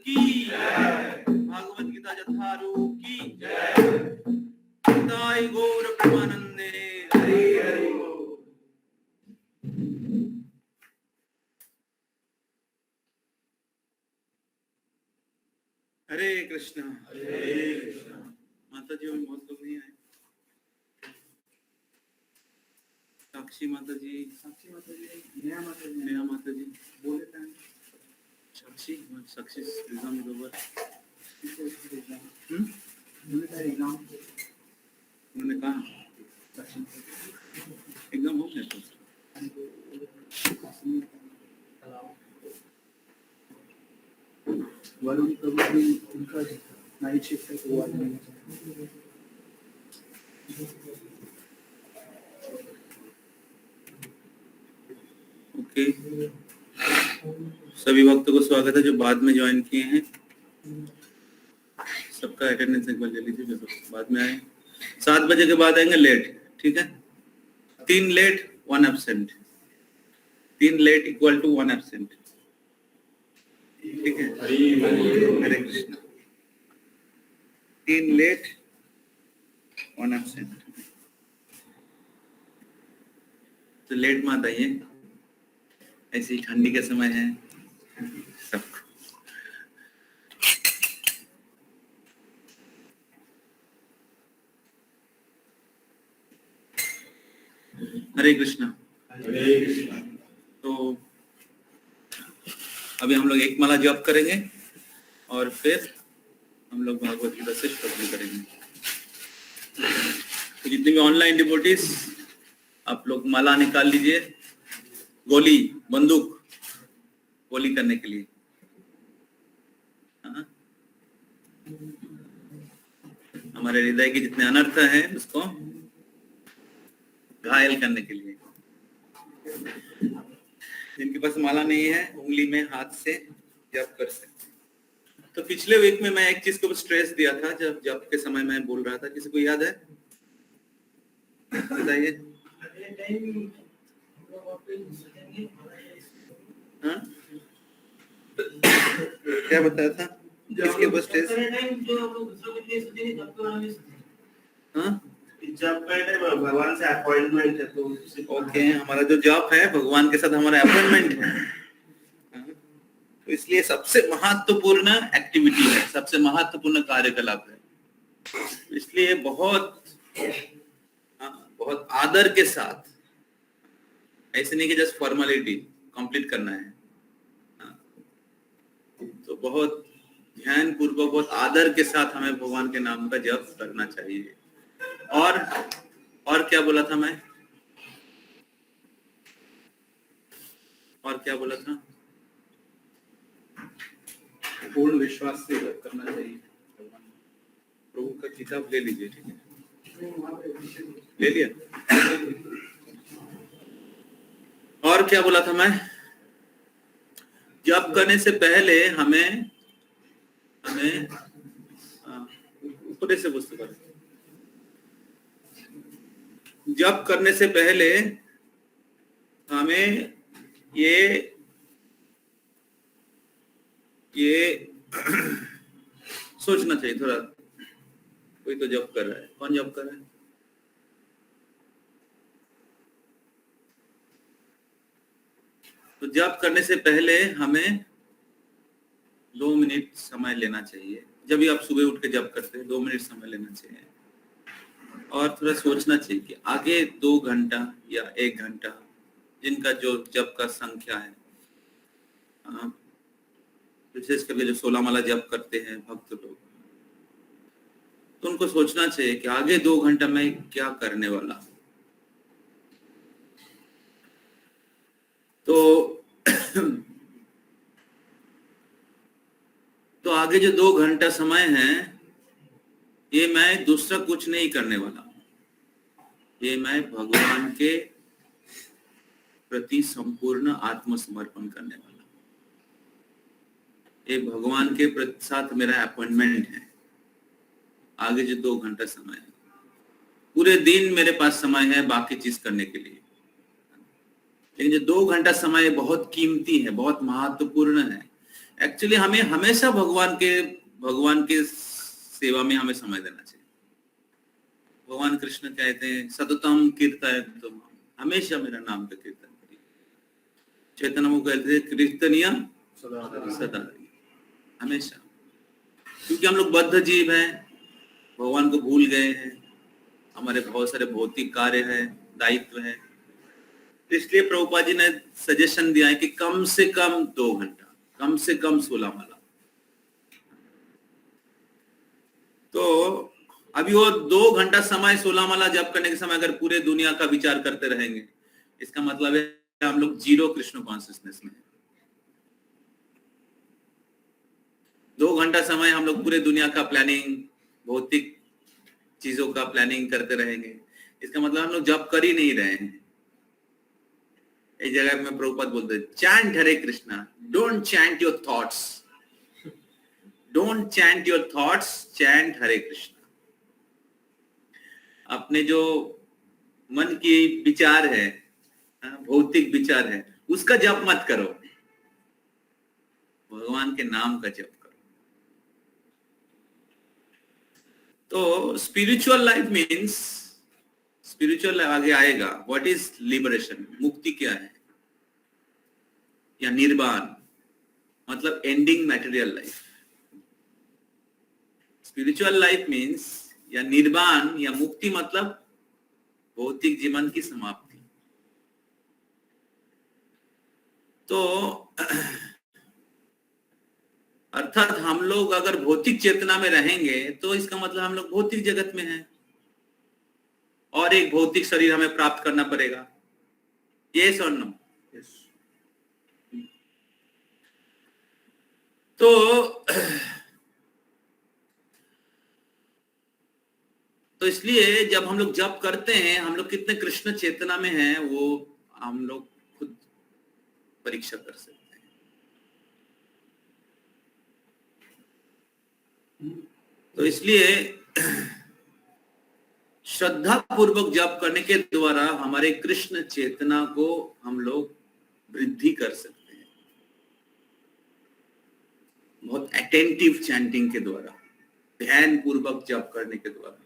की जय, भागवत गीता जथारू की जय, निताय गौर प्रेमानंदे हरि हरि बोल। हरे कृष्णा हरे कृष्णा। माता जी में बहुत लोग नहीं आए। साक्षी माता जी, नेहा माता जी बोले थे। साक्षी एग्जाम ओवर। उन्होंने कहा एग्जाम हो गया तो वरुण कभी उनका नाइट शिफ्ट है तो ओके। सभी भक्तों को स्वागत है जो बाद में ज्वाइन किए हैं। सबका अटेंडेंस एक बार ले लीजिए जो बाद में आए। 7 बजे के बाद आएंगे लेट, ठीक है। 3 late 1 absent, 3 late equal to 1 absent, ठीक है। हरे कृष्ण। 3 late 1 absent. तो लेट मत आइए, ऐसी ठंडी के समय है सब। हरे कृष्णा। तो अभी हम लोग एक माला जप करेंगे और फिर हम लोग भागवत गीता से श्रवण करेंगे। तो जितने भी ऑनलाइन डिवोटीज आप लोग माला निकाल लीजिए, गोली बंदूक गोली करने के लिए। हाँ? हमारे हृदय के जितने अनर्थ हैं उसको घायल करने के लिए। जिनके पास माला नहीं है उंगली में हाथ से जप कर सकते। तो पिछले वीक में मैं एक चीज को स्ट्रेस दिया था जब जप के समय मैं बोल रहा था, किसी को याद है? बताइए। हाँ? क्या बताया था? किसके पास स्ट्रेस? हाँ? जब भगवान से अपॉइंटमेंट है तो ओके, हमारा जो जॉब है भगवान के साथ हमारा अपॉइंटमेंट है। तो इसलिए सबसे महत्वपूर्ण एक्टिविटी है, सबसे महत्वपूर्ण कार्यकलाप है। इसलिए बहुत आदर के साथ, ऐसे नहीं कि जस्ट फॉर्मेलिटी कंप्लीट करना है। तो बहुत ध्यान पूर्वक, बहुत आदर के साथ हमें भगवान के नाम का जप करना चाहिए। और क्या बोला था मैं? और क्या बोला था? पूर्ण विश्वास से करना चाहिए। प्रभु का किताब ले लीजिए, ठीक है। ले लिया? और क्या बोला था मैं? जप करने से पहले हमें ऊपर से पुस्तक करें। जप करने से पहले हमें ये सोचना चाहिए थोड़ा। कोई तो जप कर रहा है, कौन जप कर रहा है? तो जप करने से पहले हमें 2 मिनट समय लेना चाहिए। जब भी आप सुबह उठ के जप करते हैं 2 मिनट समय लेना चाहिए और थोड़ा सोचना चाहिए कि आगे 2 घंटा या 1 घंटा जिनका जो जप का संख्या है, विशेष करके जो 16 माला जप करते हैं भक्त लोग, तो उनको सोचना चाहिए कि आगे 2 घंटा मैं क्या करने वाला। तो आगे जो 2 घंटा समय है, ये मैं दूसरा कुछ नहीं करने वाला, ये मैं भगवान के प्रति संपूर्ण आत्मसमर्पण करने वाला। ये भगवान के साथ मेरा अपॉइंटमेंट है। आगे जो 2 घंटा समय है, पूरे दिन मेरे पास समय है बाकी चीज करने के लिए, लेकिन जो 2 घंटा समय बहुत कीमती है, बहुत महत्वपूर्ण है। एक्चुअली हमें हमेशा भगवान के सेवा में हमें समय देना चाहिए। भगवान कृष्ण कहते हैं सततम कीर्तन, तुम हमेशा मेरा नाम का कीर्तन करिए। चैतन्य मुख कहते हैं कीर्तनिया सदा, हमेशा, क्योंकि हम लोग बद्ध जीव हैं, भगवान को भूल गए हैं, हमारे बहुत सारे भौतिक कार्य हैं, दायित्व है। इसलिए प्रभुपाद जी ने सजेशन दिया है कि कम से कम 2 घंटा, कम से कम 16 माला। तो अभी वो 2 घंटा समय 16 माला जप करने के समय अगर पूरे दुनिया का विचार करते रहेंगे, इसका मतलब है हम लोग जीरो कृष्ण कॉन्शियसनेस में है। 2 घंटा समय हम लोग पूरे दुनिया का प्लानिंग, भौतिक चीजों का प्लानिंग करते रहेंगे, इसका मतलब हम लोग जप कर ही नहीं रहे हैं। इस जगह में प्रभुपाद बोलते हैं chant Hare Krishna, don't chant your thoughts, don't chant your thoughts, chant Hare Krishna. अपने जो मन की विचार है, भौतिक विचार है, उसका जप मत करो, भगवान के नाम का जप करो। तो स्पिरिचुअल लाइफ मीन्स, स्पिरिचुअल आगे आएगा, व्हाट इज लिबरेशन, मुक्ति क्या है, या निर्वाण मतलब ending material life. Spiritual life means या निर्वाण या मुक्ति मतलब भौतिक जीवन की समाप्ति। तो अर्थात हम लोग अगर भौतिक चेतना में रहेंगे तो इसका मतलब हम लोग भौतिक जगत में हैं और एक भौतिक शरीर हमें प्राप्त करना पड़ेगा। यस और नो? तो इसलिए जब हम लोग जप करते हैं, हम लोग कितने कृष्ण चेतना में हैं वो हम लोग खुद परीक्षा कर सकते हैं। तो इसलिए श्रद्धा पूर्वक जप करने के द्वारा हमारे कृष्ण चेतना को हम लोग वृद्धि कर सकते हैं, बहुत अटेंटिव चैंटिंग के द्वारा, ध्यान पूर्वक जप करने के द्वारा,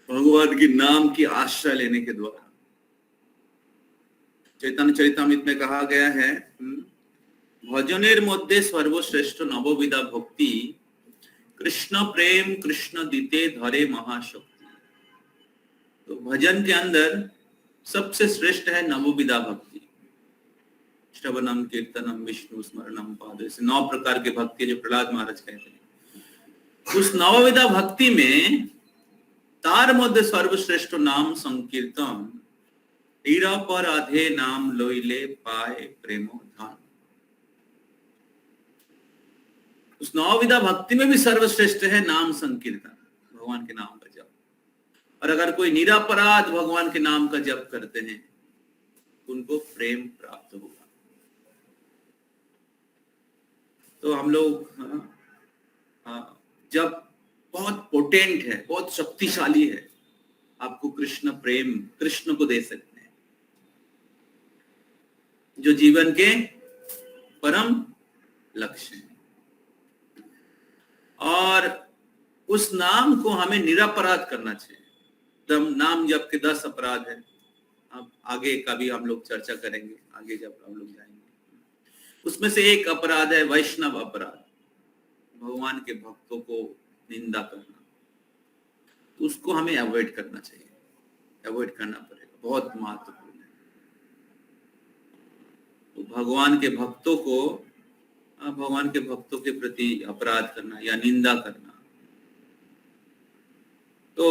भगवान के नाम की आश्रय लेने के द्वारा। चैतन्य चरितामृत में कहा गया है भजनेर मध्य सर्वश्रेष्ठ नवविधा भक्ति, कृष्ण प्रेम कृष्ण दीते धरे महाशक्ति। तो भजन के अंदर सबसे श्रेष्ठ है नवविधा भक्ति, श्रवणम कीर्तनम विष्णु स्मरणम पाद, 9 प्रकार के भक्ति जो प्रहलाद महाराज कहते हैं। उस नवविधा भक्ति में तार मध्य सर्वश्रेष्ठ नाम संकीर्तन, निरपराधे नाम लोइले पाए प्रेमो धान। उस नवविधा भक्ति में भी सर्वश्रेष्ठ है नाम संकीर्तन, भगवान के नाम का जप। और अगर कोई निरपराध भगवान के नाम का जप करते हैं उनको प्रेम प्राप्त होगा। तो हम लोग जब बहुत पोटेंट है, बहुत शक्तिशाली है, आपको कृष्ण प्रेम, कृष्ण को दे सकते हैं जो जीवन के परम लक्ष्य है। और उस नाम को हमें निरपराध करना चाहिए। नाम जप के 10 अपराध है, अब आगे का भी हम लोग चर्चा करेंगे, आगे जब हम लोग जाएंगे। उसमें से एक अपराध है वैष्णव अपराध, भगवान के भक्तों को निंदा करना। तो उसको हमें अवॉइड करना चाहिए, अवॉइड करना पड़ेगा, बहुत महत्वपूर्ण है। तो भगवान के भक्तों के प्रति अपराध करना या निंदा करना, तो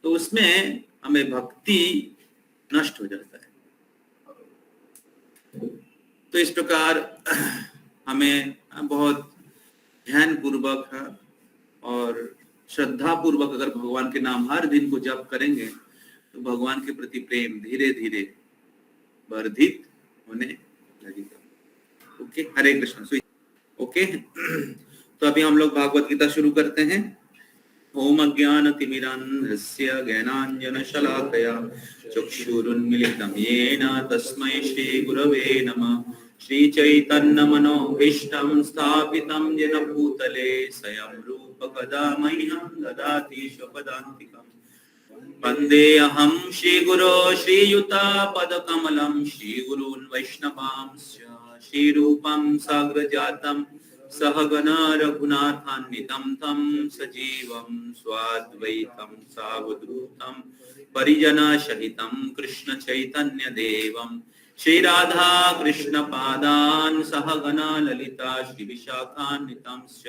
उसमें हमें भक्ति नष्ट हो जाता है। तो इस प्रकार हमें बहुत ध्यान पूर्वक और श्रद्धा पूर्वक अगर भगवान के नाम हर दिन को जप करेंगे तो भगवान के प्रति प्रेम धीरे धीरे वर्धित होने लगेगा। ओके, हरे कृष्ण। ओके, तो अभी हम लोग भागवत गीता शुरू करते हैं। ओम अज्ञानतिमिरान्धस्य ज्ञानाञ्जनशलाकया चक्षुरुन्मीलितं येन तस्मै श्री गुरवे नमः। श्री चैतन्य मनोभीष्टं स्थापितं येन भूतले स्वयं रूप कदा मह्यं ददाति स्वपदान्तिकम् वन्देऽहं श्रीगुरो श्रीयुतापदकमलं श्रीगुरून् वैष्णवांश्च श्रीरूपं साग्रजातं सहगणा रघुनाथान्वितं तं सजीवं स्वाद्वैतं सावधूतं परिजनसहितं कृष्णचैतन्यदेवं श्रीराधा कृष्णपादान् सहगणा ललिता श्रीविशाखान्वितंश्च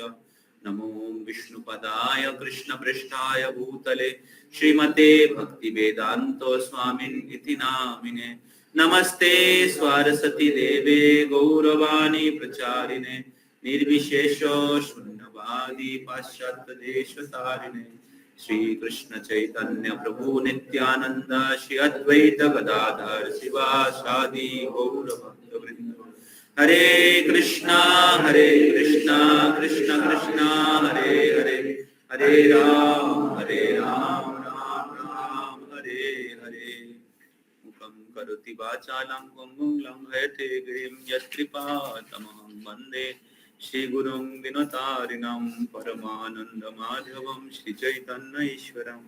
नमो विष्णुपदाय कृष्णपृष्ठाय भूतले श्रीमते भक्तिवेदान्तो स्वामिन् इति नामिने नमस्ते सरस्वती देवे गौरवाणी प्रचारिणे निर्विशेषो शून्यवादी पाश्चात्य देशतारिणे श्री कृष्ण चैतन्य प्रभु नित्यानंद श्री अद्वैत गदाधर शिवासादि गौर भक्तवृंद हरे कृष्णा कृष्ण कृष्णा हरे हरे हरे राम राम राम हरे हरे मुखं करोति वाचालं पङ्गुं लङ्घयते गिरिं यत्कृपातमहं वन्दे श्रीगुरुं दिनतारिणं परमानन्दमाधवं श्रीचैतन्य ईश्वरम्।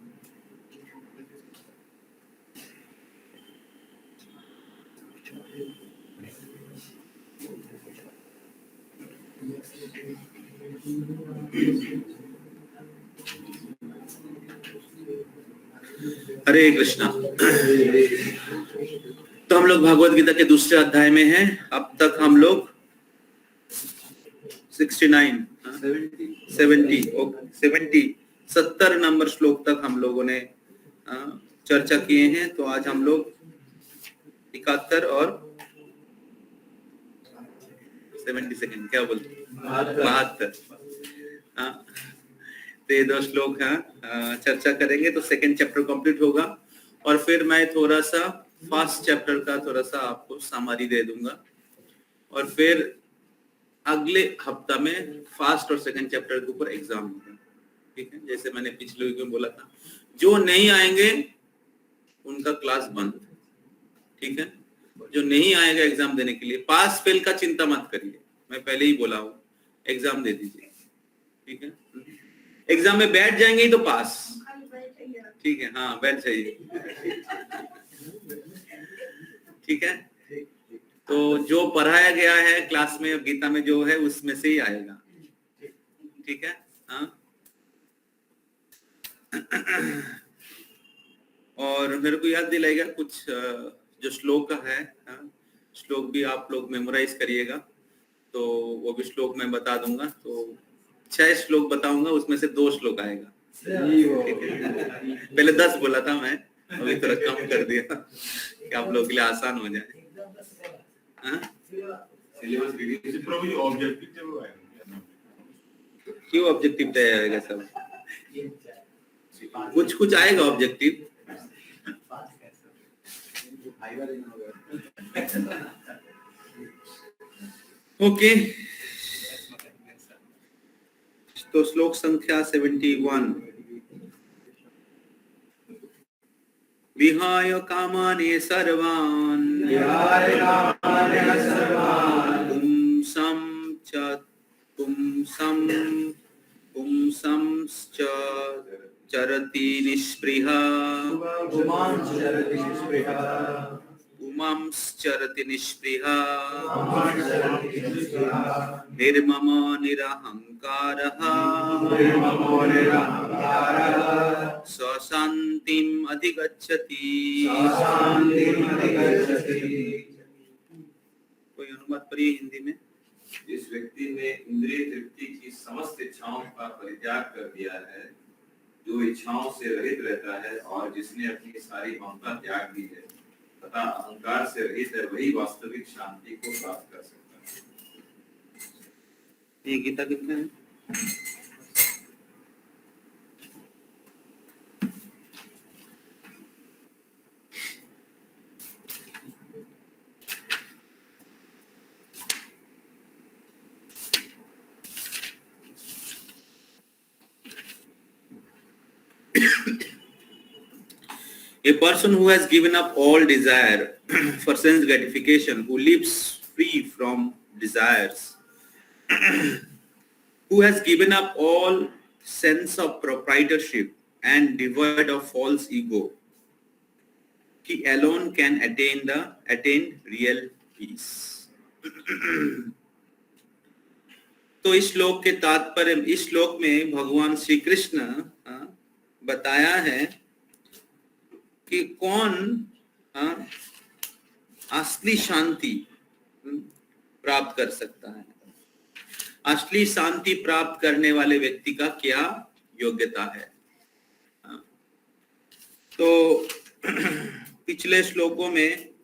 हरे कृष्णा। तो हम लोग भगवद गीता के दूसरे अध्याय में हैं। अब तक हम लोग 70 नंबर श्लोक तक हम लोगों ने चर्चा किए हैं। तो आज हम लोग 71 और 72 क्या बोलते 72 तो 2 श्लोक चर्चा करेंगे। तो सेकंड चैप्टर कंप्लीट होगा और फिर मैं थोड़ा सा फर्स्ट चैप्टर का थोड़ा सा आपको समरी दे दूंगा और फिर अगले हफ्ता में फर्स्ट और सेकंड चैप्टर के ऊपर एग्जाम होगा। ठीक है, जैसे मैंने पिछले वीक में बोला था, जो नहीं आएंगे उनका क्लास बंद। ठीक है, जो नहीं आएगा एग्जाम देने के लिए, पास फेल का चिंता मत करिए, मैं पहले ही बोला हूँ, एग्जाम दे दीजिए। ठीक है, एग्जाम में बैठ जाएंगे तो पास। ठीक है, हाँ बैठ जाइए। ठीक है, तो जो पढ़ाया गया है क्लास में गीता में जो है उसमें से ही आएगा। ठीक है, हाँ। और मेरे को याद दिलाएगा कुछ जो श्लोक है, श्लोक भी आप लोग मेमोराइज करिएगा। तो वो भी श्लोक मैं बता दूंगा। तो 6 श्लोक बताऊंगा, उसमें से 2 श्लोक आएगा। पहले 10 बोला था मैं, अभी थोड़ा कम कर दिया कि आप लोगों के लिए आसान हो जाए। क्यों ऑब्जेक्टिव तय आएगा? सब कुछ आएगा ऑब्जेक्टिव। ओके, तो श्लोक संख्या 71। विहाय कामानि सर्वान् पुंसंश्च चरति निष्पृहा पुमांश्चरति निष्पृहा निर्ममो निरहंकारः शान्तिम् अधिगच्छति। कोई अनुवाद करिए हिंदी में। जिस व्यक्ति ने इंद्रिय तृप्ति की समस्त इच्छाओं का परित्याग कर दिया है, जो इच्छाओं से रहित रहता है और जिसने अपनी सारी ममता त्याग दी है तथा अहंकार से रहित है, वही वास्तविक शांति को प्राप्त कर सकता है। ये गीता कितने है? A person who has given up all desire for sense gratification, who lives free from desires, who has given up all sense of proprietorship and devoid of false ego, he alone can attain real peace. तो इस श्लोक के तात्पर्य, इस श्लोक में भगवान श्री कृष्ण बताया है कि कौन असली शांति प्राप्त कर सकता है, असली शांति प्राप्त करने वाले व्यक्ति का क्या योग्यता है। तो पिछले श्लोकों में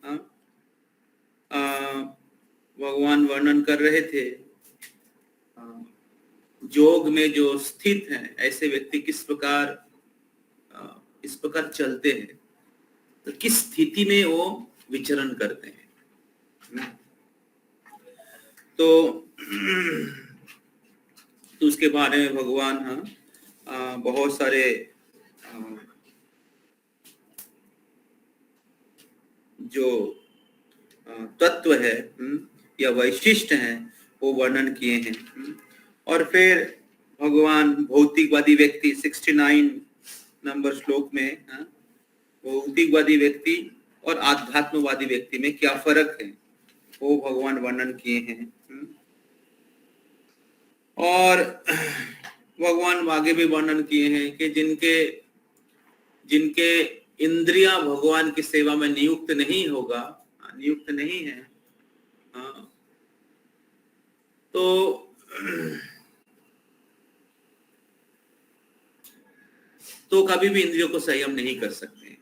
भगवान वर्णन कर रहे थे योग में जो स्थित हैं ऐसे व्यक्ति किस प्रकार इस प्रकार चलते हैं, तो किस स्थिति में वो विचरण करते हैं। तो उसके बारे में भगवान बहुत सारे जो तत्व है या वैशिष्ट हैं वो वर्णन किए हैं। और फिर भगवान भौतिकवादी व्यक्ति 69 नंबर श्लोक में भौतिकवादी व्यक्ति और आध्यात्मवादी व्यक्ति में क्या फर्क है वो भगवान वर्णन किए हैं। और भगवान आगे भी वर्णन किए हैं कि जिनके इंद्रियां भगवान की सेवा में नियुक्त नहीं है, तो कभी भी इंद्रियों को संयम नहीं कर सकते।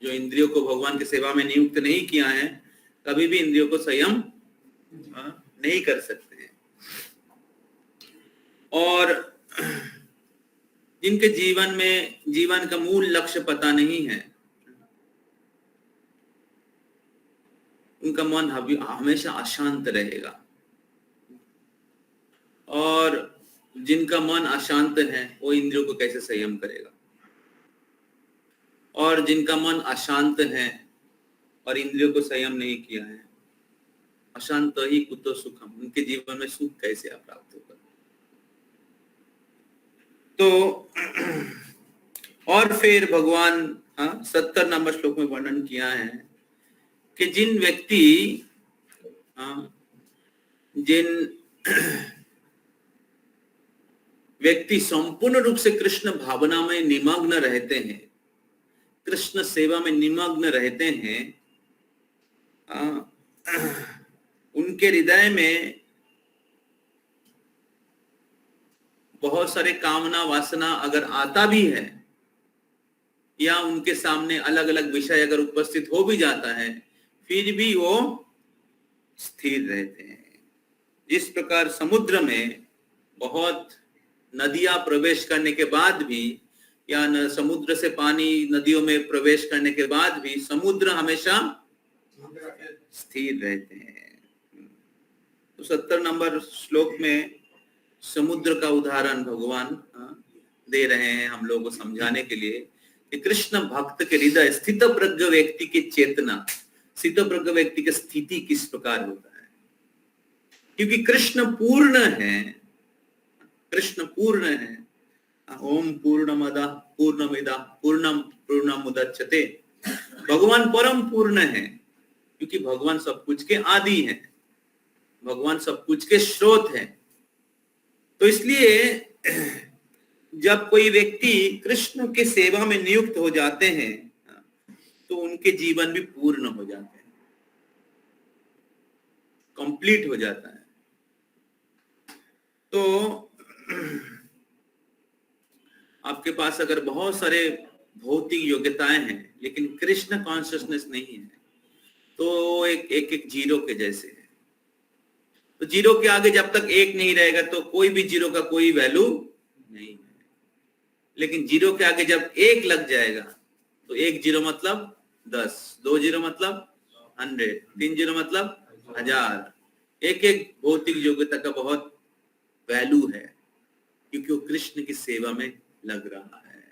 जो इंद्रियों को भगवान की सेवा में नियुक्त नहीं किया है कभी भी इंद्रियों को संयम नहीं कर सकते हैं। और जिनके जीवन का मूल लक्ष्य पता नहीं है, उनका मन हमेशा अशांत रहेगा। और जिनका मन अशांत है वो इंद्रियों को कैसे संयम करेगा। और जिनका मन अशांत है और इंद्रियों को संयम नहीं किया है, अशांत ही कुतो सुखम, उनके जीवन में सुख कैसे प्राप्त होगा। तो और फिर भगवान 70 नंबर श्लोक में वर्णन किया है कि जिन व्यक्ति संपूर्ण रूप से कृष्ण भावना में निमग्न रहते हैं, कृष्ण सेवा में निमग्न रहते हैं, उनके हृदय में बहुत सारे कामना वासना अगर आता भी है या उनके सामने अलग अलग विषय अगर उपस्थित हो भी जाता है, फिर भी वो स्थिर रहते हैं। जिस प्रकार समुद्र में बहुत नदियां प्रवेश करने के बाद भी या समुद्र से पानी नदियों में प्रवेश करने के बाद भी समुद्र हमेशा स्थिर रहते हैं। तो 70 नंबर श्लोक में समुद्र का उदाहरण भगवान दे रहे हैं हम लोगों को समझाने के लिए कि कृष्ण भक्त के हृदय स्थित प्रज्ञ व्यक्ति की चेतना, स्थित प्रज्ञ व्यक्ति की स्थिति किस प्रकार होता है। क्योंकि कृष्ण पूर्ण है, ओम पूर्णमदः पूर्णमिदः पूर्णमुदच्यते। भगवान परम पूर्ण है क्योंकि भगवान सब कुछ के आदि हैं, भगवान सब कुछ के स्रोत हैं। तो इसलिए जब कोई व्यक्ति कृष्ण के सेवा में नियुक्त हो जाते हैं तो उनके जीवन भी पूर्ण हो जाते हैं, कंप्लीट हो जाता है। तो आपके पास अगर बहुत सारे भौतिक योग्यताएं हैं लेकिन कृष्ण कॉन्शियसनेस नहीं है तो एक जीरो के जैसे है। तो जीरो के आगे जब तक एक नहीं रहेगा तो कोई भी जीरो का कोई वैल्यू नहीं है। लेकिन जीरो के आगे जब एक लग जाएगा तो एक जीरो मतलब 10, 2 जीरो मतलब 100, 3 जीरो मतलब 1000। एक भौतिक योग्यता का बहुत वैल्यू है क्योंकि वो कृष्ण की सेवा में लग रहा है।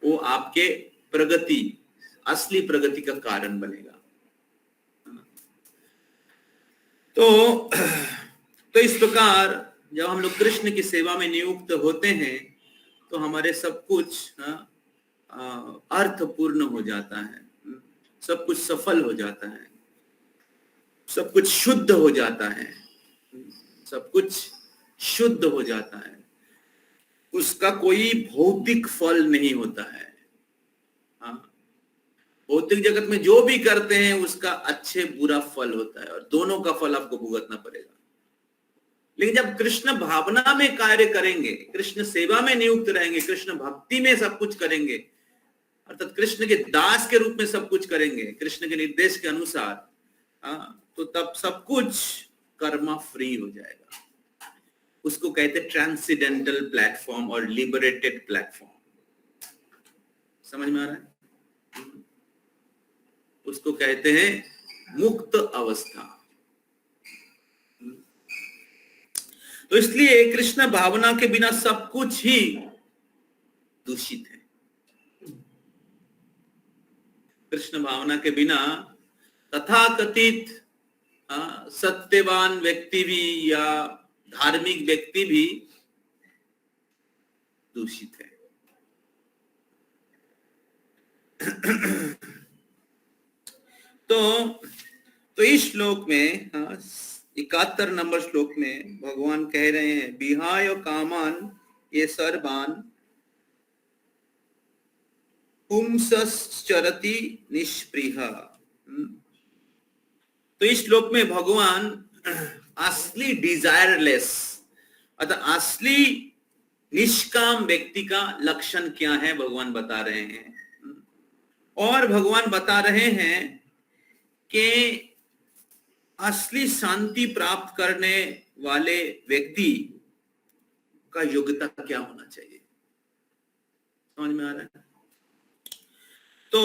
वो आपके प्रगति, असली प्रगति का कारण बनेगा। तो इस प्रकार जब हम लोग कृष्ण की सेवा में नियुक्त होते हैं तो हमारे सब कुछ अर्थपूर्ण हो जाता है, सब कुछ सफल हो जाता है, सब कुछ शुद्ध हो जाता है, सब कुछ शुद्ध हो जाता है। उसका कोई भौतिक फल नहीं होता है। भौतिक जगत में जो भी करते हैं उसका अच्छे बुरा फल होता है और दोनों का फल आपको भुगतना पड़ेगा। लेकिन जब कृष्ण भावना में कार्य करेंगे, कृष्ण सेवा में नियुक्त रहेंगे, कृष्ण भक्ति में सब कुछ करेंगे, अर्थात कृष्ण के दास के रूप में सब कुछ करेंगे कृष्ण के निर्देश के अनुसार, तो तब सब कुछ कर्मा फ्री हो जाएगा। उसको कहते हैं ट्रांसेंडेंटल प्लेटफॉर्म और लिबरेटेड प्लेटफॉर्म। समझ में आ रहा है? उसको कहते हैं मुक्त अवस्था। तो इसलिए कृष्ण भावना के बिना सब कुछ ही दूषित है। कृष्ण भावना के बिना तथाकथित सत्यवान व्यक्ति भी या धार्मिक व्यक्ति भी दूषित है। तो इस श्लोक में 71 नंबर श्लोक में भगवान कह रहे हैं, विहाय कामान ये सर्वान पुंसश्चरति निष्पृह। तो इस श्लोक में भगवान असली डिजायरलेस अर्थात असली निष्काम व्यक्ति का लक्षण क्या है भगवान बता रहे हैं। और भगवान बता रहे हैं कि असली शांति प्राप्त करने वाले व्यक्ति का योग्यता क्या होना चाहिए। समझ में आ रहा है? तो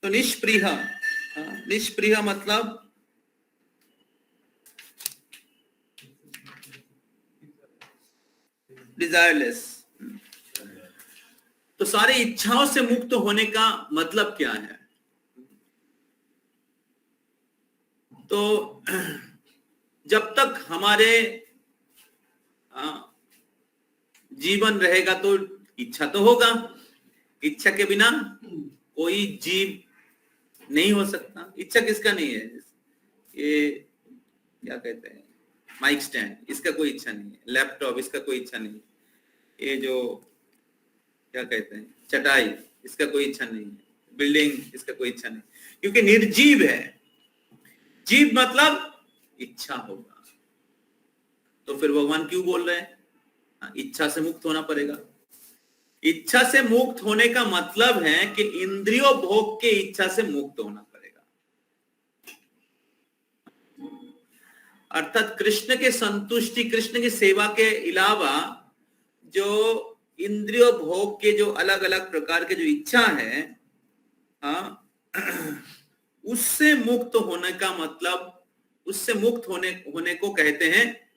निष्पृह मतलब डिजायरलेस। तो सारी इच्छाओं से मुक्त होने का मतलब क्या है? तो जब तक हमारे जीवन रहेगा तो इच्छा तो होगा। इच्छा के बिना कोई जीव नहीं हो सकता। इच्छा किसका नहीं है? ये क्या कहते हैं, माइक स्टैंड, इसका कोई इच्छा नहीं है। लैपटॉप, इसका कोई इच्छा नहीं है। ये जो क्या कहते हैं, चटाई, इसका कोई इच्छा नहीं है। बिल्डिंग, इसका कोई इच्छा नहीं, क्योंकि निर्जीव है। जीव मतलब इच्छा होगा। तो फिर भगवान क्यों बोल रहे हैं इच्छा से मुक्त होना पड़ेगा? इच्छा से मुक्त होने का मतलब है कि इंद्रियों भोग के इच्छा से मुक्त होना पड़ेगा। अर्थात कृष्ण के संतुष्टि, कृष्ण की सेवा के अलावा जो इंद्रियों भोग के जो अलग अलग प्रकार के जो इच्छा है, उससे मुक्त होने का मतलब, उससे मुक्त होने को कहते हैं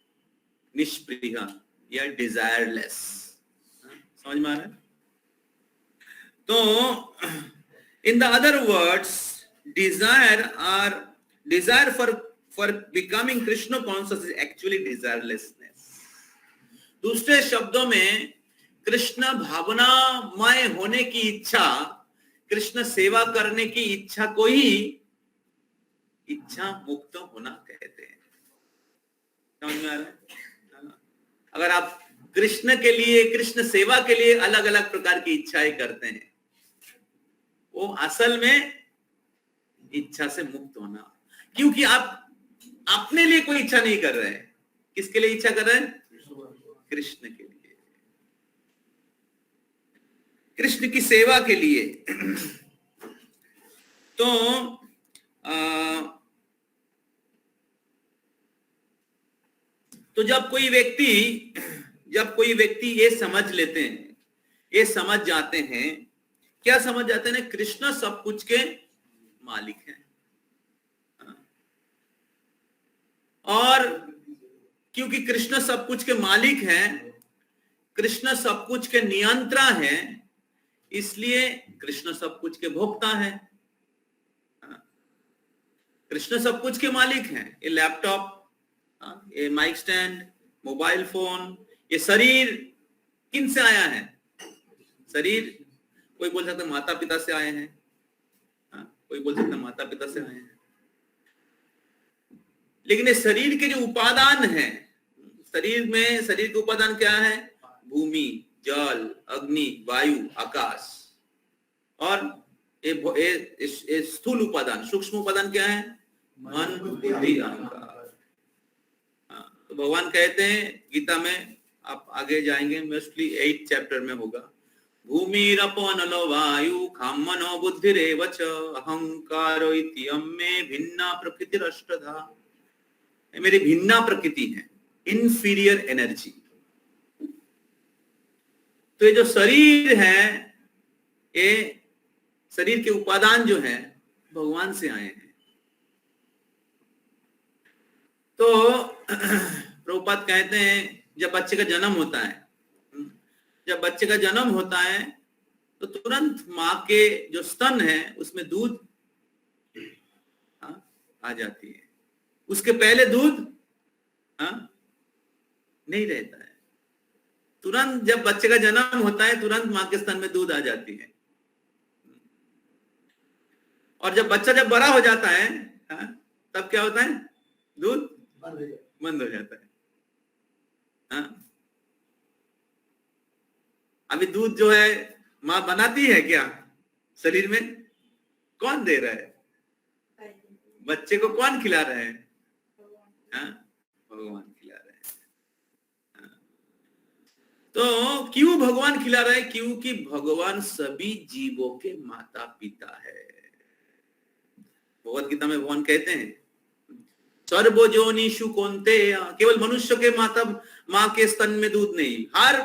निष्पृह या डिजायरलेस। समझ में आ रहा है? तो in the other words, desire for becoming Krishna conscious is actually desirelessness. दूसरे शब्दों में कृष्ण भावनामय होने की इच्छा, कृष्ण सेवा करने की इच्छा को ही इच्छा मुक्त होना कहते हैं। समझ में आ रहा है? अगर आप कृष्ण के लिए, कृष्ण सेवा के लिए अलग अलग प्रकार की इच्छाएं करते हैं, वो असल में इच्छा से मुक्त होना। क्योंकि आप अपने लिए कोई इच्छा नहीं कर रहे हैं। किसके लिए इच्छा कर रहे हैं? कृष्ण के लिए, कृष्ण की सेवा के लिए। तो जब कोई व्यक्ति ये समझ लेते हैं, ये समझ जाते हैं, क्या समझ जाते हैं? कृष्ण सब कुछ के मालिक हैं। और क्योंकि कृष्ण सब कुछ के मालिक हैं, कृष्ण सब कुछ के नियंत्रा है, इसलिए कृष्ण सब कुछ के भोक्ता है। कृष्ण सब कुछ के मालिक हैं। ये लैपटॉप, ये माइक स्टैंड, मोबाइल फोन, ये शरीर किन से आया है? शरीर कोई बोल सकता है माता पिता से आए हैं, कोई बोल सकता है माता पिता से आए हैं, लेकिन ये शरीर के जो उपादान है, शरीर में शरीर के उपादान क्या है? भूमि, जल, अग्नि, वायु, आकाश। और ये स्थूल उपादान, सूक्ष्म उपादान क्या है? मन, बुद्धि, अहंकार। तो भगवान कहते हैं गीता में, आप आगे जाएंगे, मोस्टली 8 चैप्टर में होगा, भूमिरपो वायु खाम मनो बुद्धिरेव च अहंकारो इत्ययं मे भिन्ना प्रकृतिरष्टधा। मेरी भिन्ना प्रकृति है, इंफीरियर एनर्जी। तो ये जो शरीर है, ये शरीर के उपादान जो है भगवान से आए हैं। तो प्रभुपाद कहते हैं जब बच्चे का जन्म होता है, जब बच्चे का जन्म होता है तो तुरंत माँ के जो स्तन है उसमें दूध आ जाती है। उसके पहले दूध नहीं रहता है। तुरंत जब बच्चे का जन्म होता है तुरंत माँ के स्तन में दूध आ जाती है। और जब बच्चा जब बड़ा हो जाता है तब क्या होता है? दूध बंद हो जाता है। अभी दूध जो है माँ बनाती है क्या? शरीर में कौन दे रहा है? बच्चे को कौन खिला रहा है? भगवान खिला रहे हैं। तो क्यों भगवान खिला रहे हैं? क्योंकि भगवान सभी जीवों के माता पिता है। भगवद गीता में भगवान कहते हैं सर्वजोनिषु कौन्ते, केवल मनुष्य के माँ के स्तन में दूध नहीं, हर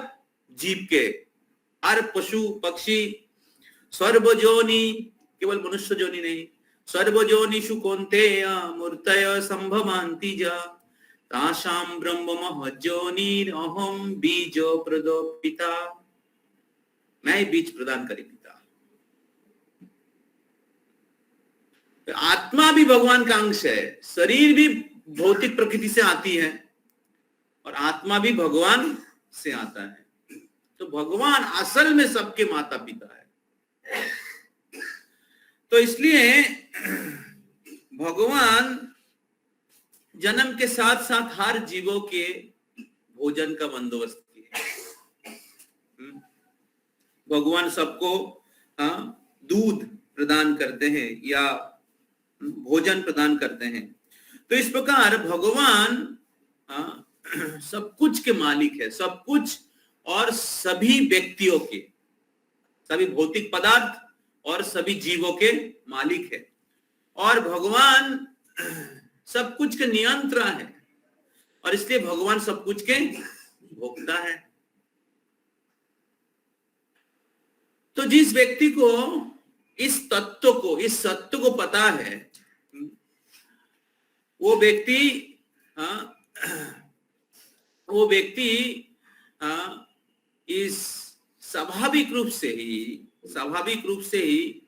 जीव के, हर पशु पक्षी, सर्वजोनि, केवल मनुष्य जोनि नहीं, सर्वजोनिषु कौन्तेय मूर्तय संभवान्ति ज तासां ब्रह्म महज्जोनिरहं बीजो प्रदो पिता। मैं बीज प्रदान करी पिता। आत्मा भी भगवान का अंश है। शरीर भी भौतिक प्रकृति से आती है और आत्मा भी भगवान से आता है। तो भगवान असल में सबके माता पिता है। तो इसलिए भगवान जन्म के साथ साथ हर जीवों के भोजन का बंदोबस्त किए। भगवान सबको दूध प्रदान करते हैं या भोजन प्रदान करते हैं। तो इस प्रकार भगवान सब कुछ के मालिक है, सब कुछ और सभी व्यक्तियों के, सभी भौतिक पदार्थ और सभी जीवों के मालिक है। और भगवान सब कुछ के नियंत्रण है और इसलिए भगवान सब कुछ के भोक्ता है। तो जिस व्यक्ति को इस सत्य को पता है, वो व्यक्ति इस स्वाभाविक रूप से ही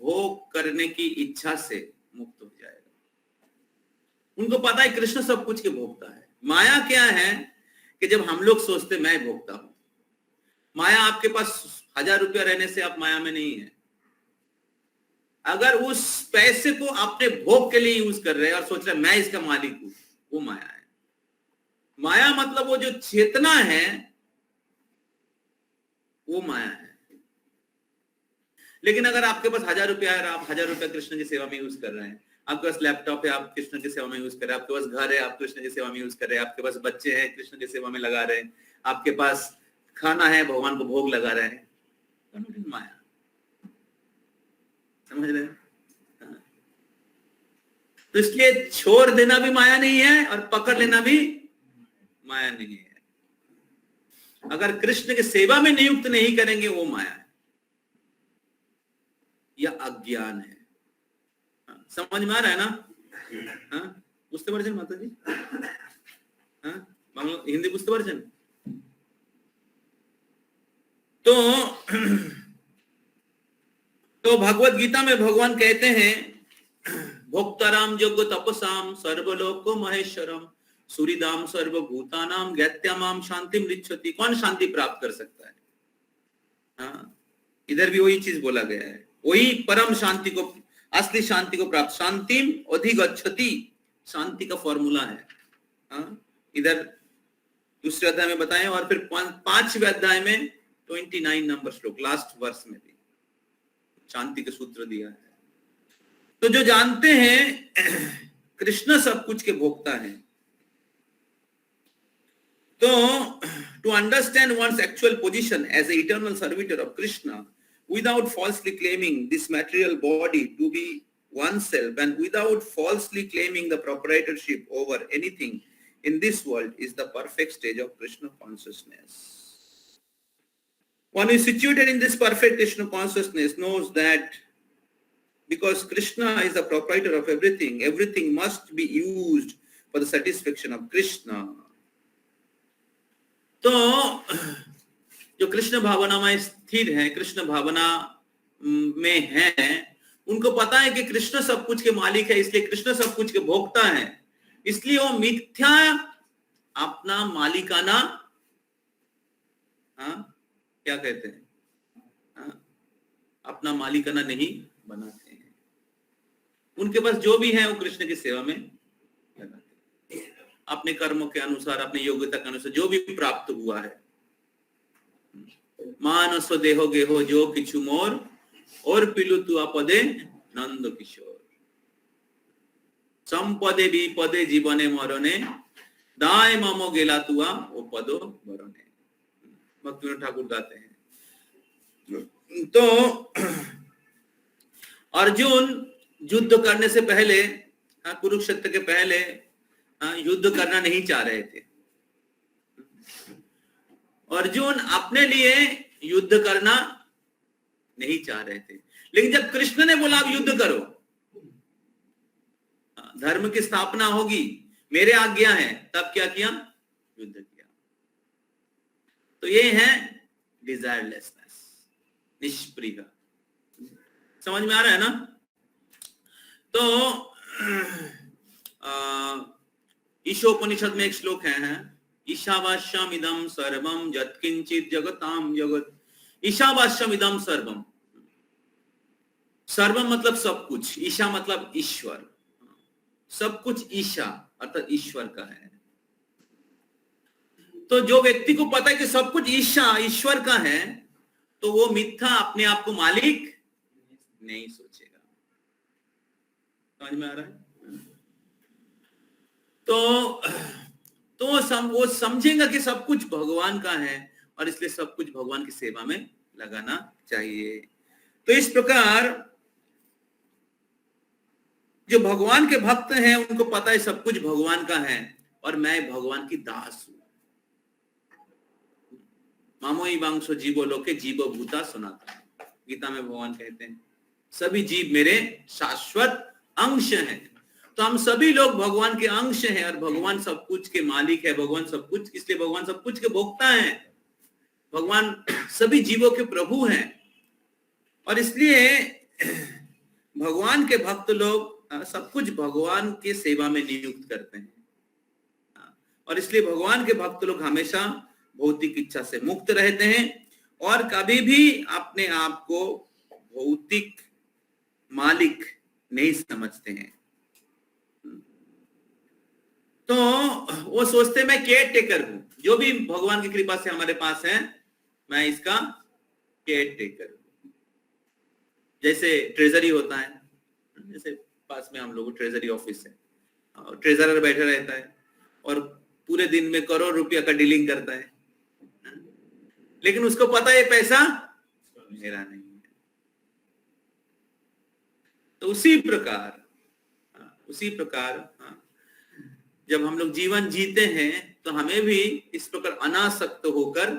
भोग करने की इच्छा से मुक्त हो जाएगा। उनको पता है कृष्ण सब कुछ के भोक्ता है। माया क्या है कि जब हम लोग सोचते मैं भोक्ता हूं, माया आपके पास 1000 रुपया रहने से आप माया में नहीं है। अगर उस पैसे को अपने भोग के लिए यूज कर रहे हैं और सोच रहे हैं मैं इसका मालिक हूं, वो माया है। माया मतलब वो जो चेतना है वो माया है। लेकिन अगर आपके पास 1000 रुपया है, आप 1000 रुपया कृष्ण की सेवा में यूज कर रहे हैं, आपके पास लैपटॉप है, आप कृष्ण की सेवा में यूज कर रहे हैं, आपके पास घर है, आप कृष्ण की सेवा में यूज कर रहे हैं, आपके पास बच्चे हैं, कृष्ण की सेवा में लगा रहे हैं, आपके पास खाना है, भगवान को भोग लगा रहे हैं, माया। समझ रहे हैं? तो इसलिए छोड़ देना भी माया नहीं है और पकड़ लेना भी माया नहीं है। अगर कृष्ण की सेवा में नियुक्त नहीं करेंगे वो माया है या अज्ञान है। समझ में आ रहा है ना? बुझते पारছেন माता जी? हिंदी बुझते पारছেন? तो भगवत गीता में भगवान कहते हैं भोक्ताराम योग्य तपसाम सर्वलोको महेश्वरम सूरिदाम सर्वभूतानाम ज्ञात्यामाम शांति मृच्छति। कौन शांति प्राप्त कर सकता है? हाँ, इधर भी वही चीज बोला गया है, वही परम शांति को, असली शांति को प्राप्त, शांतिम अधिगच्छति, शांति का फॉर्मूला है। हाँ, इधर दूसरे अध्याय में बताएं और फिर 5वें अध्याय में 29 नंबर श्लोक लास्ट वर्ष में भी शांति के सूत्र दिया है। तो जो जानते हैं कृष्ण सब कुछ के भोक्ता है, तो to understand one's actual position as an eternal servitor of Krishna without falsely claiming this material body to be oneself and without falsely claiming the proprietorship over anything in this world is the perfect stage of Krishna consciousness. One who is situated in this perfect Krishna consciousness knows that because Krishna is the proprietor of everything, everything must be used for the satisfaction of Krishna. तो जो कृष्ण भावना में स्थिर है, कृष्ण भावना में है, उनको पता है कि कृष्ण सब कुछ के मालिक है, इसलिए कृष्ण सब कुछ के भोक्ता है, इसलिए वो मिथ्या अपना मालिकाना, क्या कहते हैं, अपना मालिकाना नहीं बनाते हैं। उनके पास जो भी है वो कृष्ण की सेवा में लगाते हैं, अपने कर्मों के अनुसार, अपनी योग्यता के अनुसार जो भी प्राप्त हुआ है। मानस देहो गेहो जो किछु मोर और पिलु तु पदे नंद किशोर, संपदे विपदे जीवने मरणे दाय ममो गेला तुआ ओ पदो वरणे, भक्ति ठाकुर गाते हैं। तो अर्जुन युद्ध करने से पहले, कुरुक्षेत्र के पहले युद्ध करना नहीं चाह रहे थे। अर्जुन अपने लिए युद्ध करना नहीं चाह रहे थे, लेकिन जब कृष्ण ने बोला आप युद्ध करो, धर्म की स्थापना होगी, मेरे आज्ञा है, तब क्या किया? युद्ध किया। तो ये है डिजायरलेसनेस, निष्प्रिय। समझ में आ रहा है ना? तो ईशोपनिषद में एक श्लोक है, ईशावास्यम इदम सर्वम यत्किंचित जगताम जगत। ईशावास्यम इदम सर्वम, सर्वम मतलब सब कुछ, ईशा मतलब ईश्वर, सब कुछ ईशा अर्थात ईश्वर का है। तो जो व्यक्ति को पता है कि सब कुछ ईशा ईश्वर का है, तो वो मिथ्या अपने आप को मालिक नहीं सोचेगा। समझ में आ रहा है? तो वो समझेगा कि सब कुछ भगवान का है और इसलिए सब कुछ भगवान की सेवा में लगाना चाहिए। तो इस प्रकार जो भगवान के भक्त हैं उनको पता है सब कुछ भगवान का है और मैं भगवान की दास हूं। मामोई वांशो जीवो लोके जीवो भूता सनातन, गीता में भगवान कहते हैं सभी जीव मेरे शाश्वत अंश हैं। तो हम सभी लोग भगवान के अंश हैं और भगवान सब कुछ के मालिक है, भगवान सब कुछ, इसलिए भगवान सब कुछ के भोक्ता हैं, भगवान सभी जीवों के प्रभु हैं। और इसलिए भगवान के भक्त लोग सब कुछ भगवान के सेवा में नियुक्त करते हैं और इसलिए भगवान के भक्त लोग हमेशा भौतिक इच्छा से मुक्त रहते हैं और कभी भी अपने आप को भौतिक मालिक नहीं समझते हैं। तो वो सोचते मैं केयर टेकर हूं, जो भी भगवान की कृपा से हमारे पास है मैं इसका केयर टेकर हूं। जैसे ट्रेजरी होता है, जैसे पास में हम लोग ट्रेजरी ऑफिस है, ट्रेजरर बैठा रहता है और पूरे दिन में करोड़ रुपया का डीलिंग करता है, लेकिन उसको पता है पैसा मेरा नहीं है। तो उसी प्रकार जब हम लोग जीवन जीते हैं तो हमें भी इस प्रकार अनासक्त होकर,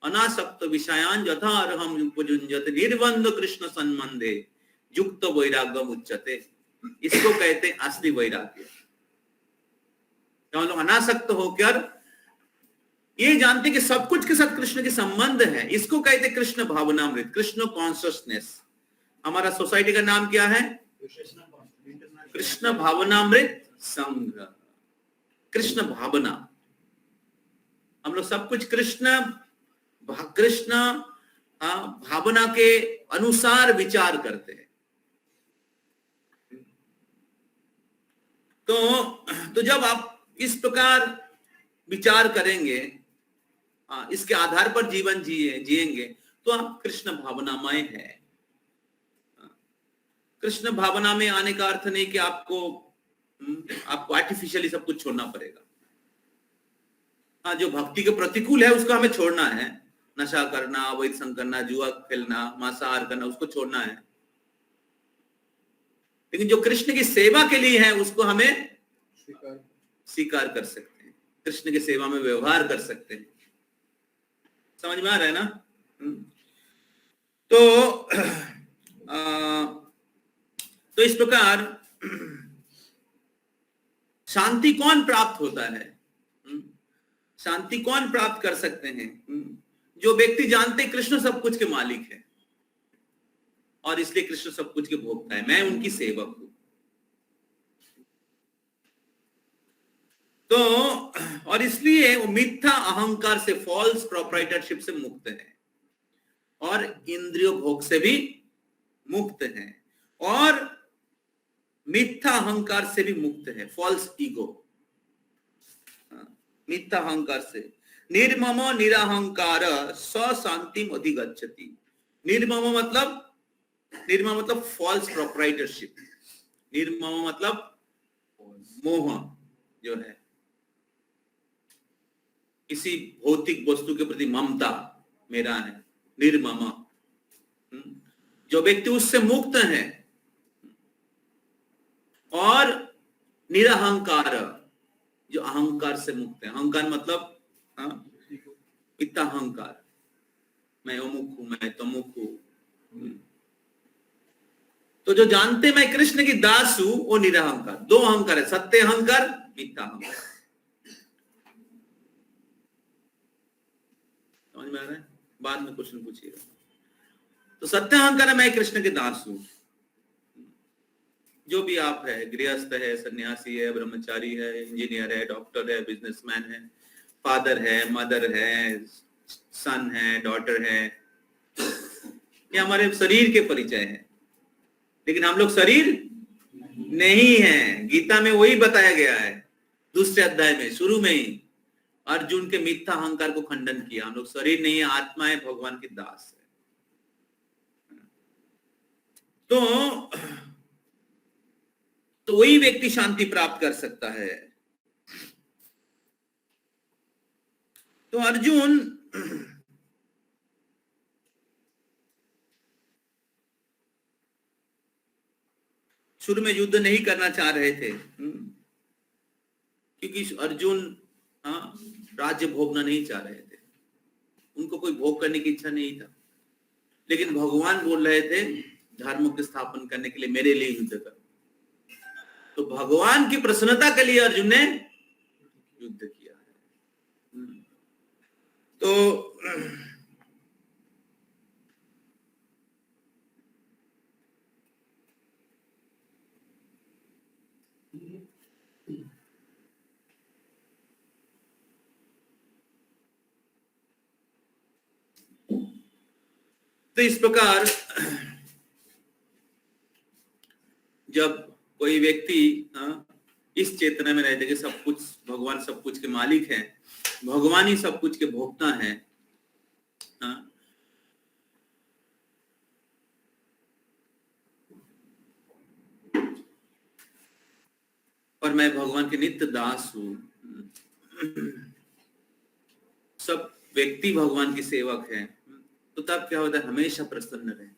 अनासक्त विषयान यथा अर्हम उपजुञ्जते निर्बंध कृष्ण संबंधे युक्त वैराग्यम उच्यते। इसको कहते हैं असली वैराग्य। हम लोग अनासक्त होकर ये जानते कि सब कुछ के साथ कृष्ण के संबंध है, इसको कहते कृष्ण भावनामृत, कृष्ण कॉन्शियसनेस। हमारा सोसाइटी का नाम क्या है? कृष्ण भावनामृत संघ, कृष्ण भावना। हम लोग सब कुछ कृष्ण भावना के अनुसार विचार करते हैं। तो जब आप इस प्रकार विचार करेंगे, इसके आधार पर जीवन जिएंगे, तो आप कृष्ण भावनामय है। कृष्ण भावना में आने का अर्थ नहीं कि आपको आर्टिफिशियली सब कुछ छोड़ना पड़ेगा। जो भक्ति के प्रतिकूल है उसको हमें छोड़ना है, नशा करना, अवैध संग करना, जुआ खेलना, मांसाहार करना, उसको छोड़ना है। लेकिन जो कृष्ण की सेवा के लिए है उसको हमें स्वीकार कर सकते हैं, कृष्ण की सेवा में व्यवहार कर सकते हैं। समझ में आ रहा है ना? तो इस प्रकार शांति कौन प्राप्त होता है? शांति कौन प्राप्त कर सकते हैं? जो व्यक्ति जानते कृष्ण सब कुछ के मालिक है और इसलिए कृष्ण सब कुछ के भोक्ता है, मैं उनकी सेवक हूं। तो और इसलिए वो मिथ्या अहंकार से, फॉल्स प्रोप्राइटरशिप से मुक्त है और इंद्रिय भोग से भी मुक्त है और मिथ्या अहंकार से भी मुक्त है, फॉल्स ईगो, मिथ्या अहंकार से। निर्मम निरहंकार स शांतिम अधिगच्छति। निर्मम मतलब फॉल्स प्रोप्राइटरशिप। निर्मम मतलब मोह जो है, किसी भौतिक वस्तु के प्रति ममता मेरा है, निर्मम। जो व्यक्ति उससे मुक्त है और निरहंकार, जो अहंकार से मुक्त है। अहंकार मतलब इतना अहंकार, मैं अमुक हूं, मैं तमुक हूं। तो जो जानते मैं कृष्ण की दास हूं वो निरहंकार। दो अहंकार है, सत्य अहंकार, मिथ्या अहंकार। समझ में आ रहा है? बाद में क्वेश्चन पूछिएगा। तो सत्य अहंकार है, मैं कृष्ण के दास हूं। जो भी आप है, गृहस्थ है, सन्यासी है, ब्रह्मचारी है, इंजीनियर है, डॉक्टर है, बिजनेसमैन है, फादर है, मदर है, सन है, डॉटर है, ये हमारे शरीर के परिचय है। लेकिन हम लोग शरीर नहीं है। गीता में वही बताया गया है, दूसरे अध्याय में, शुरू में ही अर्जुन के मिथ्या अहंकार को खंडन किया। हम लोग शरीर नहीं है, आत्मा है, भगवान की दास है। तो वही व्यक्ति शांति प्राप्त कर सकता है। तो अर्जुन शुरू में युद्ध नहीं करना चाह रहे थे, क्योंकि अर्जुन राज्य भोगना नहीं चाह रहे थे, उनको कोई भोग करने की इच्छा नहीं था। लेकिन भगवान बोल रहे थे धर्म की स्थापन करने के लिए मेरे लिए युद्ध करो। तो भगवान की प्रसन्नता के लिए अर्जुन ने युद्ध किया है। तो इस प्रकार जब कोई व्यक्ति इस चेतना में रहते कि सब कुछ भगवान सब कुछ के मालिक है, भगवान ही सब कुछ के भोक्ता है, और मैं भगवान के नित्य दास हूं, सब व्यक्ति भगवान की सेवक है, तो तब क्या होता है? हमेशा प्रसन्न रहते,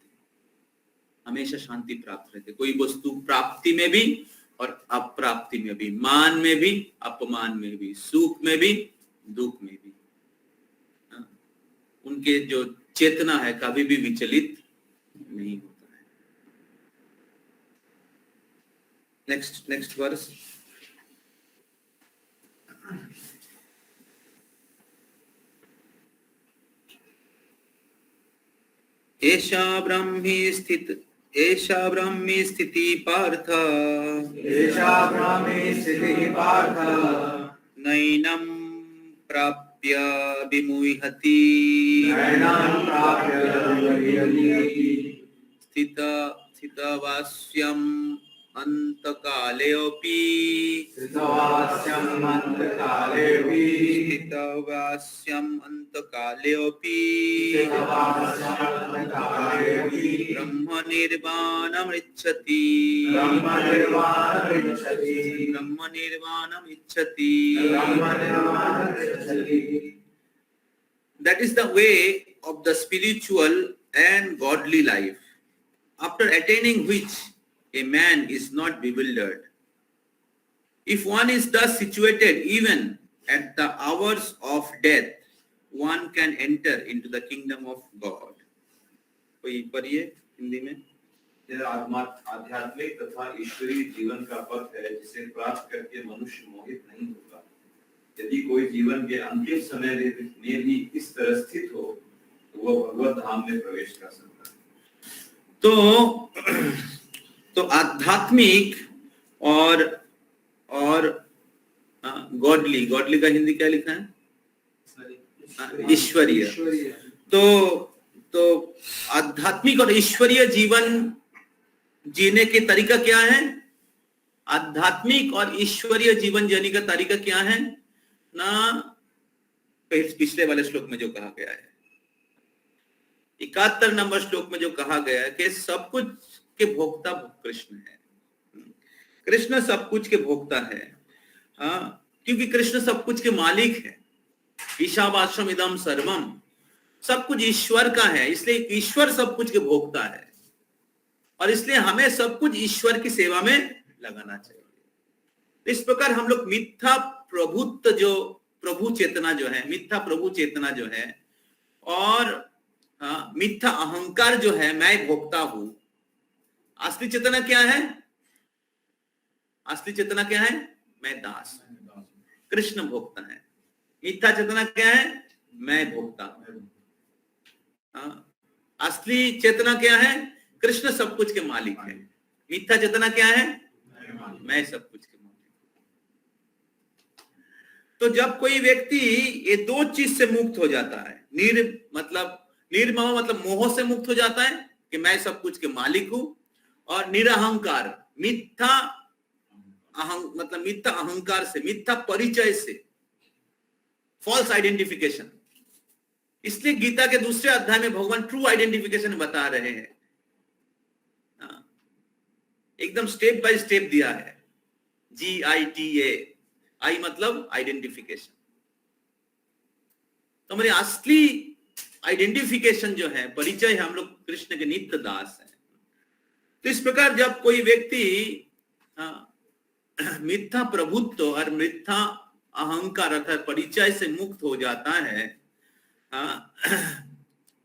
हमेशा शांति प्राप्त रहते। कोई वस्तु प्राप्ति में भी और अप्राप्ति में भी, मान में भी, अपमान में भी, सुख में भी, दुख में भी, उनके जो चेतना है कभी भी विचलित नहीं होता है। Next verse. एषा ब्राह्मी स्थिति पार्थ एषा ब्राह्मी स्थितिः पार्थ नैनं प्राप्य विमुह्यति नैनं प्राप्य विमुह्यति स्थितवास्यम् अन्तकालेऽपि स्थितवास्यम् अन्तकालेऽपि ब्रह्मनिर्वाणमिच्छति That is the way of the spiritual and godly life, after attaining which a man is not bewildered. If one is thus situated, even at the hours of death, one can enter into the kingdom of God. कोई पढ़िए हिंदी में। यह आध्यात्मिक तथा ईश्वरीय जीवन का पथ है जिसे प्राप्त करके मनुष्य मोहित नहीं होगा। यदि कोई जीवन के अंतिम समय में भी इस तरह स्थित हो तो वह भगवत धाम में प्रवेश कर सकता है। तो आध्यात्मिक और गॉडली का हिंदी क्या लिखा है? ईश्वरीय। तो आध्यात्मिक और ईश्वरीय जीवन जीने के तरीका क्या है? आध्यात्मिक और ईश्वरीय जीवन जीने का तरीका क्या है ना? पिछले वाले श्लोक में जो कहा गया है, 71 नंबर श्लोक में जो कहा गया है कि सब कुछ के भोक्ता कृष्ण है। कृष्ण सब कुछ के भोक्ता है, क्योंकि कृष्ण सब कुछ के मालिक है। ईशावास्यम इदम सर्वम, सब कुछ ईश्वर का है, इसलिए ईश्वर सब कुछ के भोक्ता है और इसलिए हमें सब कुछ ईश्वर की सेवा में लगाना चाहिए। इस प्रकार हम लोग मिथ्या प्रभुत्व जो प्रभु चेतना जो है, मिथ्या प्रभु चेतना जो है और मिथ्या अहंकार जो है, मैं भोक्ता हूं। असली चेतना क्या है? असली चेतना क्या है? मैं दास हूं, कृष्ण भोक्ता है। मिथ्या चेतना क्या है? मैं भोक्ता हूं। असली चेतना क्या है? कृष्ण सब कुछ के मालिक है। मिथ्या चेतना क्या है? मैं सब कुछ के मालिक। तो जब कोई व्यक्ति ये दो चीज से मुक्त हो जाता है, निर्मोह मतलब मोह से मुक्त हो जाता है कि मैं सब कुछ के मालिक हूं, और निरहंकार मिथ्या अहंकार से, मिथ्या परिचय से, फॉल्स आइडेंटिफिकेशन। इसलिए गीता के दूसरे अध्याय में भगवान ट्रू आइडेंटिफिकेशन बता रहे हैं, एकदम स्टेप बाय स्टेप दिया है। GITA, आई मतलब आइडेंटिफिकेशन। तो हमारी असली आइडेंटिफिकेशन जो है, परिचय है, हम लोग कृष्ण के नित्य दास हैं। तो इस प्रकार जब कोई व्यक्ति मिथ्या प्रभुत्व और मिथ्या अहंकार अर्थात परिचय से मुक्त हो जाता है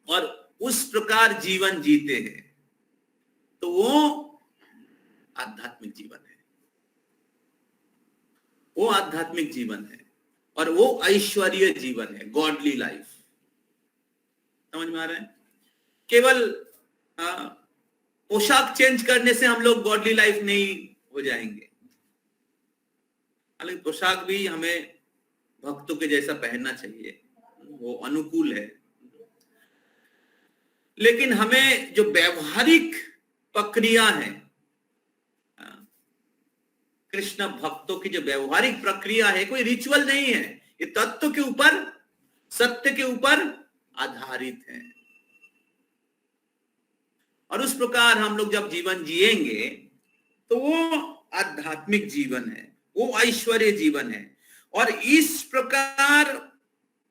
और उस प्रकार जीवन जीते हैं, तो वो आध्यात्मिक जीवन है, वो आध्यात्मिक जीवन है और वो ऐश्वर्य जीवन है, गॉडली लाइफ। समझ में आ रहा है? केवल पोशाक चेंज करने से हम लोग गॉडली लाइफ नहीं हो जाएंगे। हालांकि पोशाक भी हमें भक्तों के जैसा पहनना चाहिए, वो अनुकूल है, लेकिन हमें जो व्यवहारिक प्रक्रिया है, कृष्ण भक्तों की जो व्यवहारिक प्रक्रिया है, कोई रिचुअल नहीं है, ये तत्व के ऊपर, सत्य के ऊपर आधारित है। और उस प्रकार हम लोग जब जीवन जिएंगे तो वो आध्यात्मिक जीवन है, वो ऐश्वर्य जीवन है। और इस प्रकार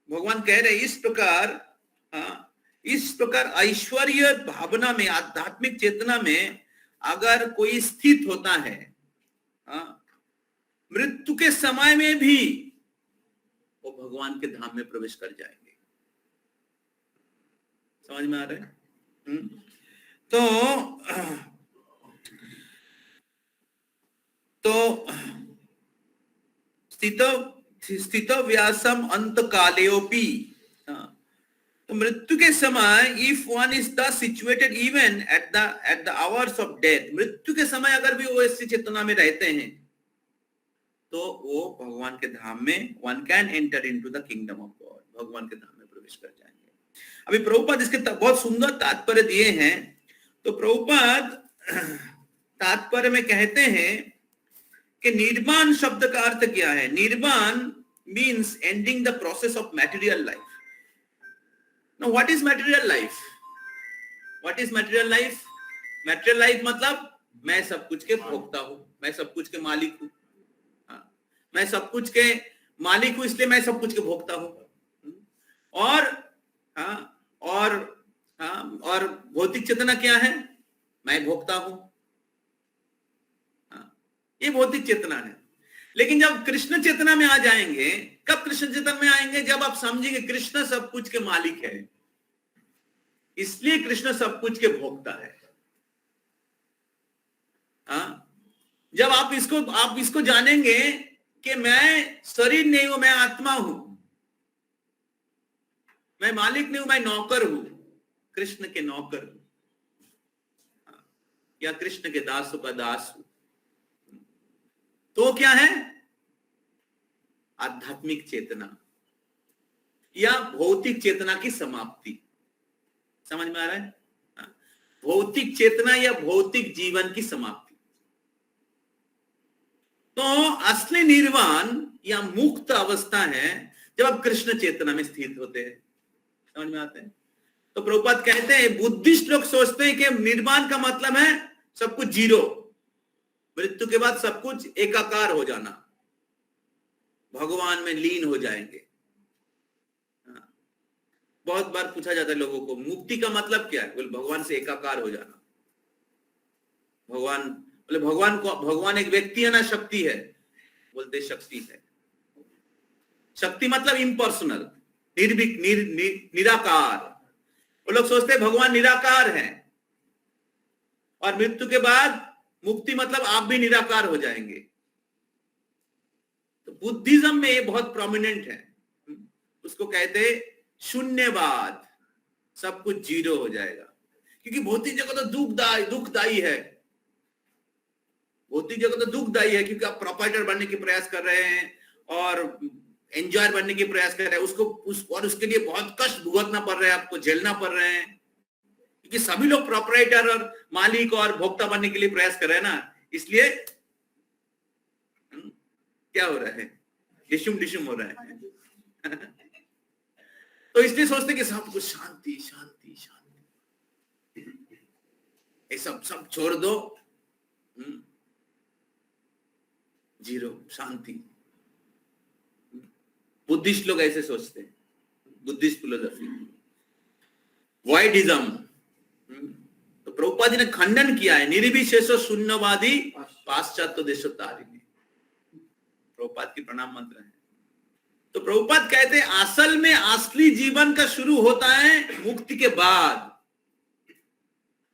भगवान कह रहे इस प्रकार ऐश्वर्य भावना में, आध्यात्मिक चेतना में अगर कोई स्थित होता है, मृत्यु के समय में भी वो भगवान के धाम में प्रवेश कर जाएंगे। समझ में आ रहा है? तो स्थित व्यासम अंत कालेओपी, तो तो मृत्यु के समय if one is the situated even at the hours of death, मृत्यु के समय अगर भी वो ऐसी चेतना में रहते हैं तो वो भगवान के धाम में one can enter into the kingdom of God, भगवान के धाम में प्रवेश कर जाएंगे। अभी प्रभुपाद इसके बहुत सुंदर तात्पर्य दिए हैं। तो प्रभुपाद तात्पर्य में कहते हैं कि निर्वाण शब्द का अर्थ क्या है। निर्वाण means ending the process of material life. Now what is material life? What is material life? Material life मतलब मैं सब कुछ के भोक्ता हूं, मैं सब कुछ के मालिक हूं, मैं सब कुछ के मालिक हूं इसलिए मैं सब कुछ के भोक्ता हूं। और भौतिक चेतना क्या है? मैं भोक्ता हूं। ये भौतिक चेतना है। लेकिन जब कृष्ण चेतना में आ जाएंगे, कब कृष्ण चेतना में आएंगे? जब आप समझेंगे कृष्ण सब कुछ के मालिक है, इसलिए कृष्ण सब कुछ के भोक्ता है। जब आप इसको जानेंगे कि मैं शरीर नहीं हूं, मैं आत्मा हूं, मैं मालिक नहीं हूं, मैं नौकर हूं, कृष्ण के नौकर हूं या कृष्ण के दासों का दास हूं, तो क्या है? आध्यात्मिक चेतना या भौतिक चेतना की समाप्ति। समझ में आ रहा है? भौतिक चेतना या भौतिक जीवन की समाप्ति। तो असली निर्वाण या मुक्त अवस्था है जब आप कृष्ण चेतना में स्थित होते हैं। समझ में आते हैं? तो प्रभुपाद कहते हैं, बुद्धिस्ट लोग सोचते हैं कि निर्वाण का मतलब है सब कुछ जीरो, मृत्यु के बाद सब कुछ एकाकार हो जाना, भगवान में लीन हो जाएंगे। बहुत बार पूछा जाता है लोगों को, मुक्ति का मतलब क्या है? बोले भगवान से एकाकार हो जाना। भगवान एक व्यक्ति है ना शक्ति है? बोलते शक्ति है। शक्ति मतलब इम्पर्सनल, निर्भीक, निराकार। वो लोग सोचते हैं भगवान निराकार है और मृत्यु के बाद मुक्ति मतलब आप भी निराकार हो जाएंगे। तो बुद्धिज्म में ये बहुत प्रोमिनेंट है। उसको कहते शून्यवाद, सब कुछ जीरो हो जाएगा। क्योंकि भौतिक जगत तो दुखदायी है। भौतिक जगत तो दुखदायी है क्योंकि आप प्रोप्राइटर बनने की प्रयास कर रहे हैं और एंजॉयर बनने की प्रयास कर रहे हैं, और उसके लिए बहुत कष्ट भुगतना पड़ रहा है, आपको झेलना पड़ रहे हैं। क्योंकि सभी लोग प्रोप्राइटर और मालिक और भोक्ता बनने के लिए प्रयास कर रहे हैं ना, इसलिए क्या हो रहा है? डिशुम हो रहा है। तो इसलिए सोचते कि सब कुछ शांति शांति शांति, ये सब छोड़ दो, जीरो शांति। बुद्धिस्ट लोग ऐसे सोचते हैं, बुद्धिस्ट फिलोसफी, वॉइडिज्म। तो प्रभुपाद जी ने खंडन किया है, निर्विशेष शून्यवादी पाश्चात्य देशोत्तारिणी। प्रभुपाद की प्रणाम मंत्र है। तो प्रभुपाद कहते हैं असल में असली जीवन का शुरू होता है मुक्ति के बाद।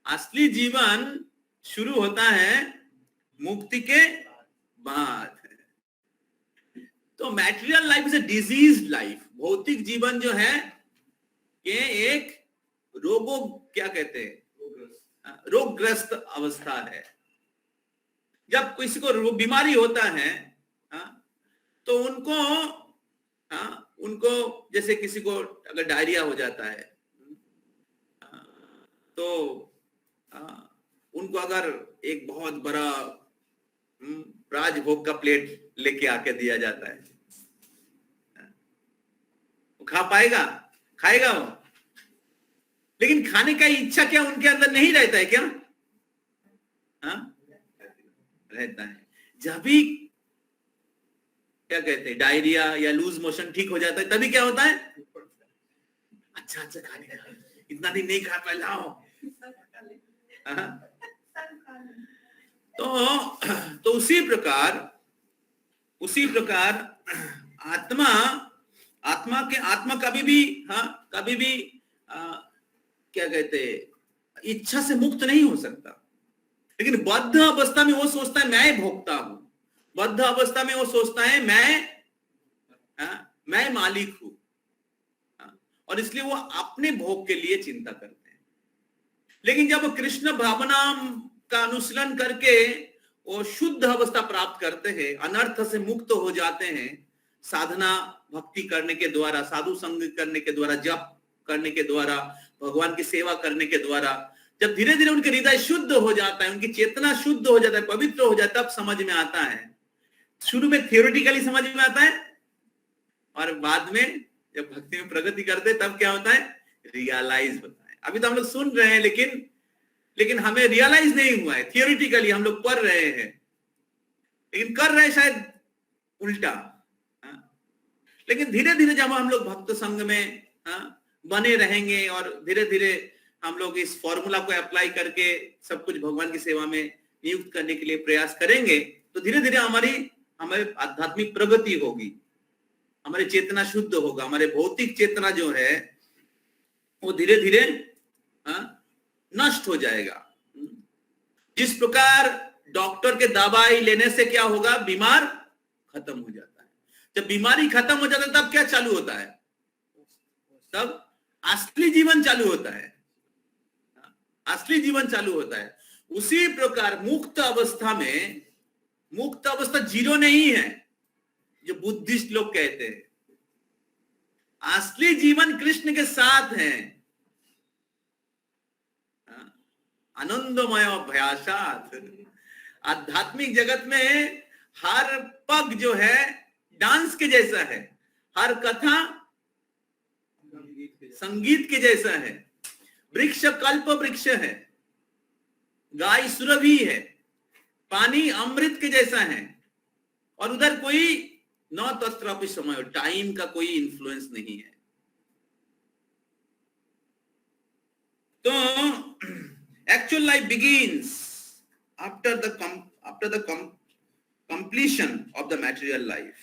असली जीवन शुरू होता है मुक्ति के बाद। तो material life is a disease life. भौतिक जीवन जो है ये एक क्या कहते हैं, रोगग्रस्त अवस्था है। जब किसी को बीमारी होता है तो उनको जैसे किसी को अगर डायरिया हो जाता है तो उनको अगर एक बहुत बड़ा राजभोग का प्लेट लेके आके दिया जाता है, वो खा पाएगा? खाएगा वो? लेकिन खाने का इच्छा क्या उनके अंदर नहीं रहता है क्या? रहता है। जब भी क्या कहते हैं डायरिया या लूज मोशन ठीक हो जाता है, तभी क्या होता है? अच्छा खाने का, इतना दिन नहीं खा पाए, लाओ। तो उसी प्रकार आत्मा कभी भी क्या कहते हैं इच्छा से मुक्त नहीं हो सकता। लेकिन बद्ध अवस्था में वो सोचता है मैं भोक्ता हूं, बद्ध अवस्था में वो सोचता है मैं मालिक हूं। और इसलिए वो अपने भोग के लिए चिंता करते हैं। लेकिन जब वो कृष्ण भावना का अनुशीलन करके वो शुद्ध अवस्था प्राप्त करते हैं, अनर्थ से मुक्त हो जाते हैं, साधना भक्ति करने के द्वारा, साधु संग करने के द्वारा, जप करने के द्वारा, भगवान की सेवा करने के द्वारा, जब धीरे धीरे उनके हृदय शुद्ध हो जाता है, उनकी चेतना शुद्ध हो जाता है, पवित्र हो जाता है, तब समझ में आता है। शुरू में थियोरेटिकली समझ में आता है और बाद में जब भक्ति में प्रगति करते तब क्या होता है, रियलाइज होता है। अभी तो हम लोग सुन रहे हैं लेकिन हमें रियलाइज नहीं हुआ है। थियोरेटिकली हम लोग पढ़ रहे हैं लेकिन कर रहे हैं शायद उल्टा। लेकिन धीरे धीरे जब हम लोग भक्त संघ में बने रहेंगे और धीरे धीरे हम लोग इस फॉर्मूला को अप्लाई करके सब कुछ भगवान की सेवा में नियुक्त करने के लिए प्रयास करेंगे, तो धीरे धीरे हमारे आध्यात्मिक प्रगति होगी, हमारी चेतना शुद्ध होगा, हमारे भौतिक चेतना जो है वो धीरे धीरे नष्ट हो जाएगा। जिस प्रकार डॉक्टर के दवाई लेने से क्या होगा, बीमार खत्म हो जाता है। जब बीमारी खत्म हो जाता है तब क्या चालू होता है, तब असली जीवन चालू होता है, असली जीवन चालू होता है। उसी प्रकार मुक्त अवस्था जीरो नहीं है जो बुद्धिस्ट लोग कहते हैं। असली जीवन कृष्ण के साथ है, आनंदमय अभ्यासात। आध्यात्मिक जगत में हर पग जो है डांस के जैसा है, हर कथा संगीत के जैसा है, वृक्ष कल्प वृक्ष है, गाय सुरभि है, पानी अमृत के जैसा है, और उधर कोई न तत्र समय, टाइम का कोई इन्फ्लुएंस नहीं है। तो actual life begins after the completion of the material life.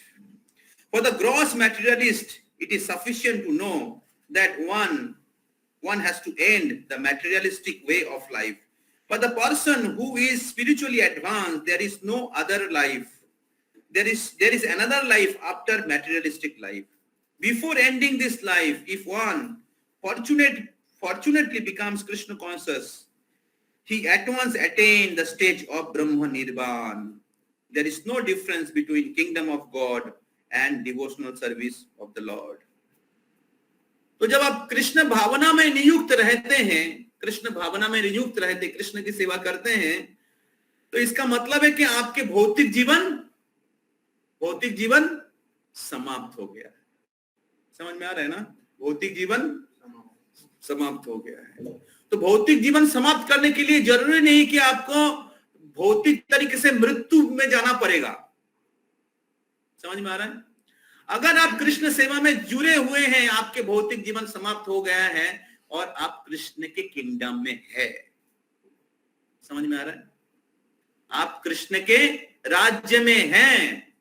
For the gross materialist, it is sufficient to know that one has to end the materialistic way of life. For the person who is spiritually advanced, there is no other life. There is another life after materialistic life. Before ending this life, if one fortunately becomes Krishna conscious, he at once attained the stage of Brahma Nirvana. There is no difference between kingdom of God and devotional service of the Lord. तो जब आप कृष्ण भावना में नियुक्त रहते हैं, कृष्ण की सेवा करते हैं, तो इसका मतलब है कि आपके भौतिक जीवन समाप्त हो गया है। समझ में आ रहा है ना? भौतिक जीवन समाप्त हो गया है। तो भौतिक जीवन समाप्त करने के लिए जरूरी नहीं कि आपको भौतिक तरीके से मृत्यु में जाना पड़ेगा। समझ में आ रहा है? अगर आप कृष्ण सेवा में जुड़े हुए हैं, आपके भौतिक जीवन समाप्त हो गया है और आप कृष्ण के किंगडम में है। समझ में आ रहा है? आप कृष्ण के राज्य में हैं,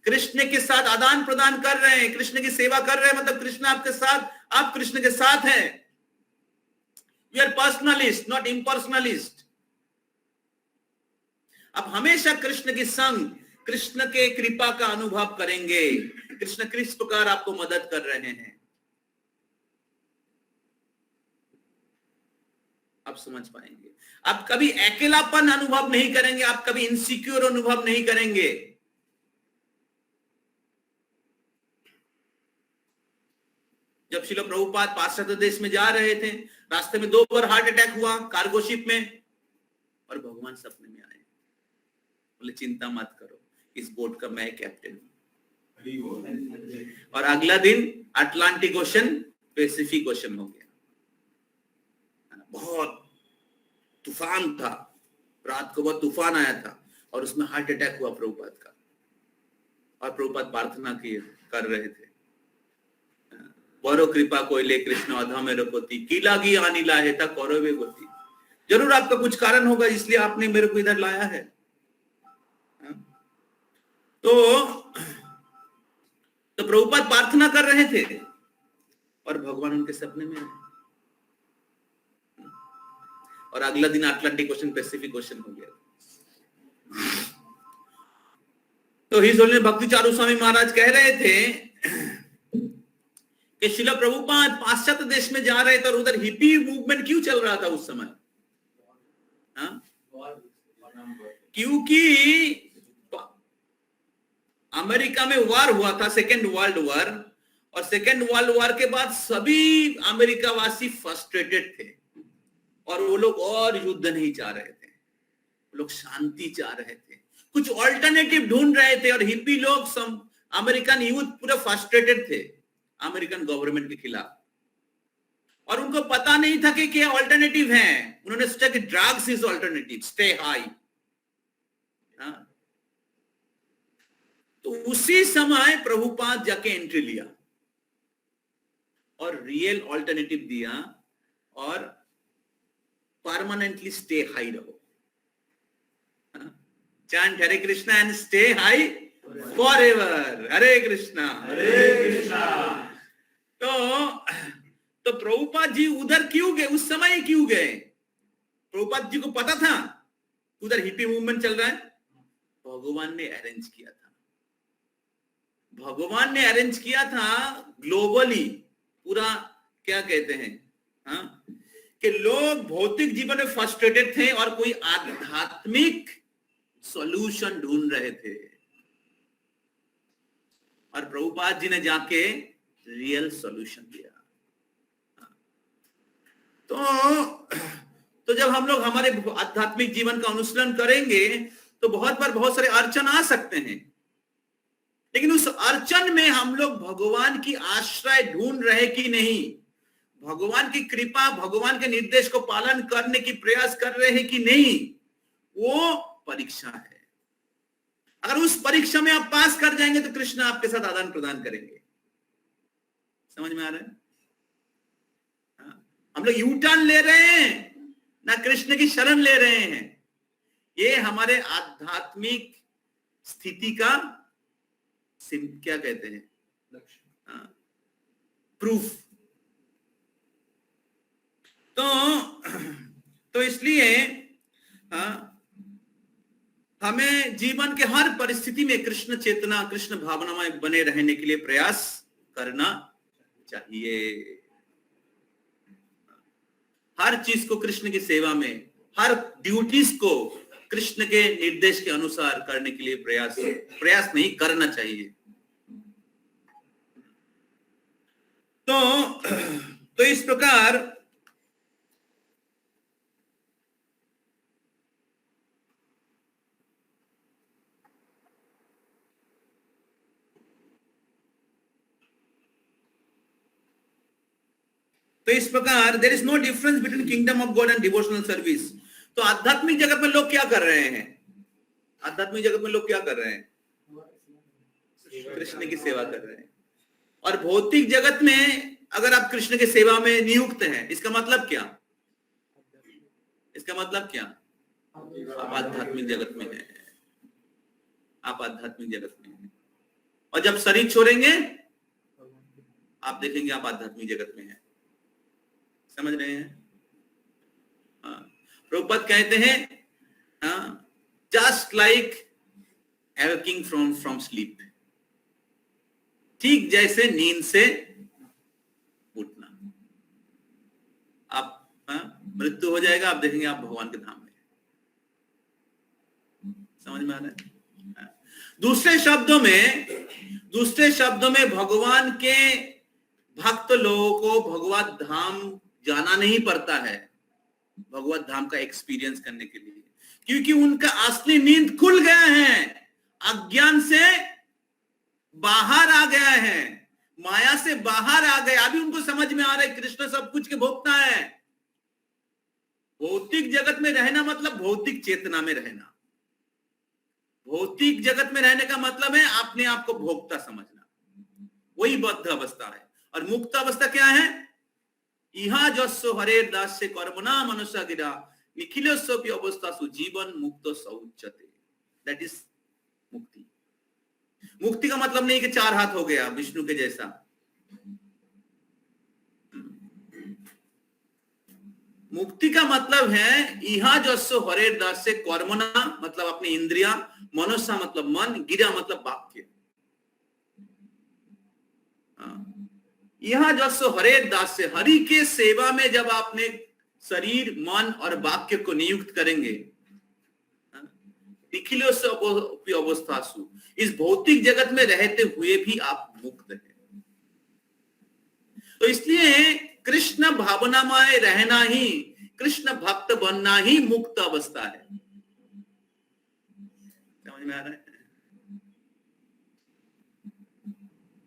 कृष्ण के साथ आदान प्रदान कर रहे हैं, कृष्ण की सेवा कर रहे हैं, मतलब कृष्ण आपके साथ, आप कृष्ण के साथ हैं। We are personalist, not impersonalist. आप हमेशा कृष्ण की संग, कृष्ण के कृपा का अनुभव करेंगे। कृष्ण किस प्रकार आपको मदद कर रहे हैं, आप समझ पाएंगे। आप कभी अकेलापन अनुभव नहीं करेंगे, आप कभी इनसिक्योर अनुभव नहीं करेंगे। जब श्रील प्रभुपाद पाश्चात्य देश में जा रहे थे, रास्ते में 2 बार हार्ट अटैक हुआ कार्गो शिप में, और भगवान सपने में आए, बोले चिंता मत करो, इस बोट का मैं कैप्टन हूं। और अगला दिन अटलांटिक ओशन पैसिफिक ओशन हो गया। बहुत तूफान था, रात को बहुत तूफान आया था और उसमें हार्ट अटैक हुआ प्रभुपाद का। और प्रभुपाद प्रार्थना कर रहे थे, बरो कृपा कोइले कृष्ण अधा में रखोती की लागी आनी लाहे था कौरवे गोती। जरूर आपका कुछ कारण होगा इसलिए आपने मेरे को इधर लाया है। तो प्रभुपाद प्रार्थना कर रहे थे और भगवान उनके सपने में आए, और अगला दिन अटलांटिक ओशन पैसिफिक ओशन हो गया। तो हिज होलिनेस भक्ति चारू स्वामी महाराज कह रहे थे कि शिला प्रभुपाद पाश्चात्य देश में जा रहे थे और उधर हिपी मूवमेंट क्यों चल रहा था उस समय? हाँ? क्योंकि अमेरिका में वार हुआ था, सेकेंड वर्ल्ड वॉर, और सेकेंड वर्ल्ड वॉर के बाद सभी अमेरिकावासी फ्रस्ट्रेटेड थे और वो लोग और युद्ध नहीं चाह रहे थे, वो लोग शांति चाह रहे थे, कुछ ऑल्टरनेटिव ढूंढ रहे थे। और हिप्पी लोग, अमेरिकन यूथ पूरे फ्रस्ट्रेटेड थे अमेरिकन गवर्नमेंट के खिलाफ, और उनको पता नहीं था कि क्या ऑल्टरनेटिव है। उन्होंने सोचा कि drugs is alternative, stay high. तो उसी समय प्रभुपाद जाके एंट्री लिया और रियल ऑल्टरनेटिव दिया और परमानेंटली स्टे हाई रहो। Chant Hare Krishna and stay high forever. Hare Krishna Hare Krishna. तो प्रभुपाद जी उधर क्यों गए, उस समय क्यों गए? प्रभुपाद जी को पता था उधर हिप्पी मूवमेंट चल रहा है। भगवान ने अरेंज किया था, भगवान ने अरेंज किया था ग्लोबली, पूरा क्या कहते हैं, हाँ, कि लोग भौतिक जीवन में फ्रस्ट्रेटेड थे और कोई आध्यात्मिक सॉल्यूशन ढूंढ रहे थे, और प्रभुपाद जी ने जाके रियल सॉल्यूशन दिया। तो जब हम लोग हमारे आध्यात्मिक जीवन का अनुसरण करेंगे तो बहुत बार बहुत सारे अड़चन आ सकते हैं, लेकिन उस अड़चन में हम लोग भगवान की आश्रय ढूंढ रहे कि नहीं, भगवान की कृपा, भगवान के निर्देश को पालन करने की प्रयास कर रहे हैं कि नहीं, वो परीक्षा है। अगर उस परीक्षा में आप पास कर जाएंगे तो कृष्ण आपके साथ आदान प्रदान करेंगे। समझ में आ रहा है? हम लोग यू टर्न ले रहे हैं ना कृष्ण की शरण ले रहे हैं, ये हमारे आध्यात्मिक स्थिति का क्या कहते हैं, प्रूफ। तो इसलिए हमें जीवन के हर परिस्थिति में कृष्ण चेतना, कृष्ण भावना में बने रहने के लिए प्रयास करना चाहिए। हर चीज को कृष्ण की सेवा में, हर ड्यूटीज को कृष्ण के निर्देश के अनुसार करने के लिए प्रयास नहीं करना चाहिए। तो इस प्रकार there is no difference between kingdom of God and devotional service. तो आध्यात्मिक जगत में लोग क्या कर रहे हैं? आध्यात्मिक जगत में लोग क्या कर रहे हैं? कृष्ण की सेवा कर रहे हैं। और भौतिक जगत में अगर आप कृष्ण की सेवा में नियुक्त हैं, इसका मतलब क्या? इसका मतलब क्या? आप आध्यात्मिक जगत में हैं, आप आध्यात्मिक जगत में हैं। और जब शरीर छोड़ेंगे आप देखेंगे आप आध्यात्मिक जगत में हैं। समझ रहे हैं? प्रभुपाद कहते हैं just like awaking from sleep, ठीक जैसे नींद से उठना। आप मृत्यु हो जाएगा, आप देखेंगे आप भगवान के धाम में। समझ में आ रहा है? दूसरे शब्दों में भगवान के भक्त लोगों को भगवत धाम जाना नहीं पड़ता है भगवत धाम का एक्सपीरियंस करने के लिए, क्योंकि उनका असली नींद खुल गया है, अज्ञान से बाहर आ गया है, माया से बाहर आ गए। अभी उनको समझ में आ रहा है कृष्ण सब कुछ के भोक्ता है। भौतिक जगत में रहना मतलब भौतिक चेतना में रहना। भौतिक जगत में रहने का मतलब है अपने आप को भोक्ता समझना, वही बद्ध अवस्था है। और मुक्त अवस्था क्या है? इहा जस्सो हरे दास से कर्मणा मनुष्य गिरा निखिलोस्योपि अवस्थासु जीवन मुक्त सौच्यते। दैट इज मुक्ति। मुक्ति का मतलब नहीं कि चार हाथ हो गया विष्णु के जैसा। मुक्ति का मतलब है इहा जस्सो हरे दास से कर्मणा मतलब अपनी इंद्रिया, मनुष्य मतलब मन, गिरा मतलब वाक्य। यहाँ जसो हरे दास से, हरि के सेवा में जब आपने शरीर मन और वाक्य को नियुक्त करेंगे, निखिलो से अवस्थासु, इस भौतिक जगत में रहते हुए भी आप मुक्त हैं। तो इसलिए कृष्ण भावनामय रहना ही, कृष्ण भक्त बनना ही मुक्त अवस्था है। समझ में आ रहा है?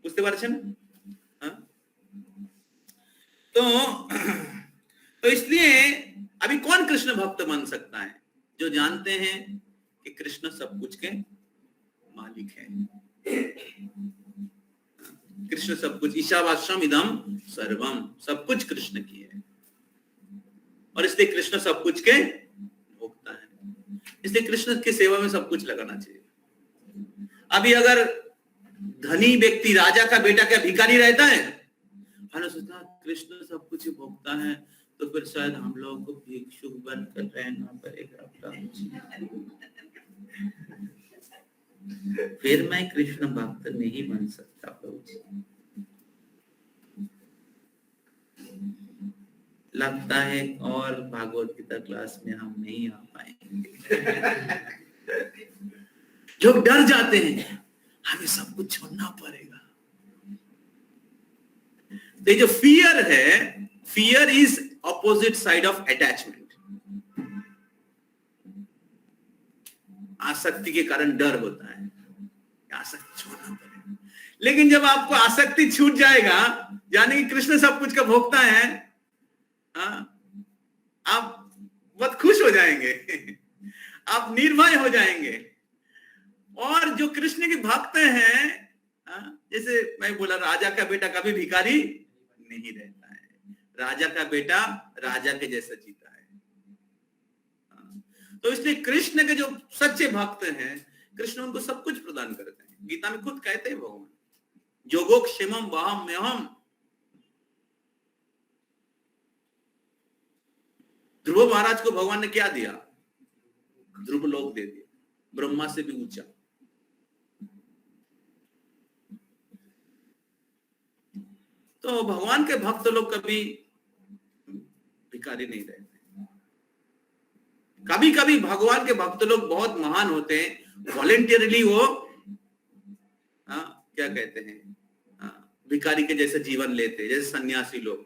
बुझते पारছেন? तो इसलिए अभी कौन कृष्ण भक्त बन सकता है? जो जानते हैं कि कृष्ण सब कुछ के मालिक हैं। कृष्ण सब कुछ, ईशावास्यम इदम सर्वम, सब कुछ कृष्ण की है और इसलिए कृष्ण सब कुछ के भोक्ता है। इसलिए कृष्ण की सेवा में सब कुछ लगाना चाहिए। अभी अगर धनी व्यक्ति, राजा का बेटा क्या भिखारी रहता है? हमने सोचा कृष्ण सब कुछ भोगता है तो फिर शायद हम लोगों को भिक्षुक बनकर रहना पड़ेगा, फिर मैं कृष्ण भक्त नहीं बन सकता प्रभु जी। लगता है और भागवत गीता क्लास में हम नहीं आ पाएंगे। लोग डर जाते हैं, हमें सब कुछ छोड़ना पड़ेगा। तो जो फियर है, fear is opposite side of attachment. आसक्ति के कारण डर होता है, आसक्ति छोड़ना पड़ेगा। लेकिन जब आपको आसक्ति छूट जाएगा, यानी कि कृष्ण सब कुछ का भोक्ता है, आप बहुत खुश हो जाएंगे, आप निर्भय हो जाएंगे। और जो कृष्ण के भक्त हैं, जैसे मैं बोला, राजा का बेटा कभी भिखारी नहीं रहता है, राजा का बेटा राजा के जैसा जीता है। तो इसलिए कृष्ण के जो सच्चे भक्त हैं, कृष्ण उनको सब कुछ प्रदान करते हैं। गीता में खुद कहते हैं भगवान, योगोक्षेमम वहम मेहम। ध्रुव महाराज को भगवान ने क्या दिया? ध्रुव लोक दे दिया, ब्रह्मा से भी ऊंचा। तो भगवान के भक्त लोग कभी भिखारी नहीं रहते। कभी कभी भगवान के भक्त लोग बहुत महान होते हैं, वॉलेंटियरली वो क्या कहते हैं, भिखारी के जैसे जीवन लेते हैं, जैसे सन्यासी लोग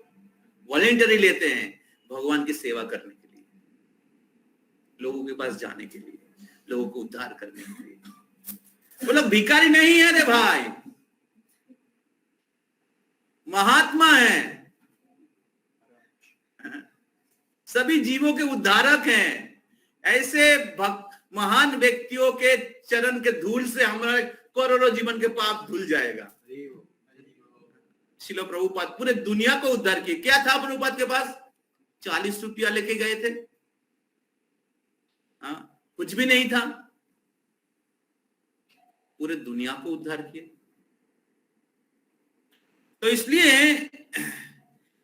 वॉलेंटियरली लेते हैं भगवान की सेवा करने के लिए, लोगों के पास जाने के लिए, लोगों को उद्धार करने के लिए। वो लोग भिखारी नहीं है रे भाई, महात्मा है, सभी जीवों के उद्धारक हैं। ऐसे महान व्यक्तियों के चरण के धूल से हमारे करोड़ों जीवन के पाप धुल जाएगा। श्रील प्रभुपाद पूरे दुनिया को उद्धार किए। क्या था प्रभुपाद के पास? 40 रुपया लेके गए थे, कुछ भी नहीं था, पूरे दुनिया को उद्धार किए। तो इसलिए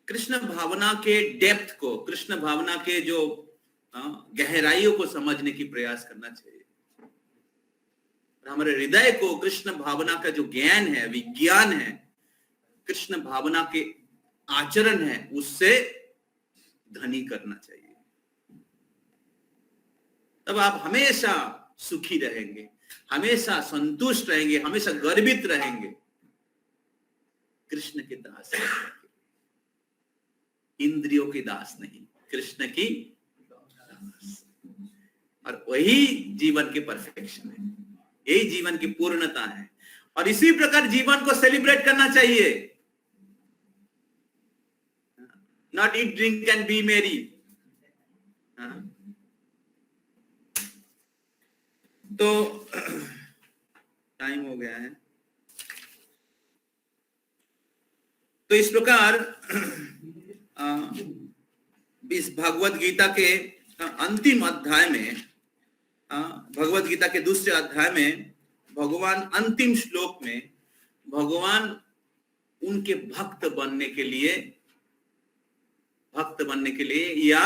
कृष्ण भावना के डेप्थ को, कृष्ण भावना के जो गहराइयों को समझने की प्रयास करना चाहिए। हमारे हृदय को कृष्ण भावना का जो ज्ञान है, विज्ञान है, कृष्ण भावना के आचरण है, उससे धनी करना चाहिए। तब आप हमेशा सुखी रहेंगे, हमेशा संतुष्ट रहेंगे, हमेशा गर्वित रहेंगे। कृष्ण के दास, इंद्रियों के दास नहीं, कृष्ण की दास। और वही जीवन के परफेक्शन है, यही जीवन की पूर्णता है। और इसी प्रकार जीवन को सेलिब्रेट करना चाहिए। Not eat drink and be merry. तो टाइम हो गया है। तो इस प्रकार इस भगवत गीता के अंतिम अध्याय में, भगवत गीता के दूसरे अध्याय में भगवान अंतिम श्लोक में भगवान उनके भक्त बनने के लिए या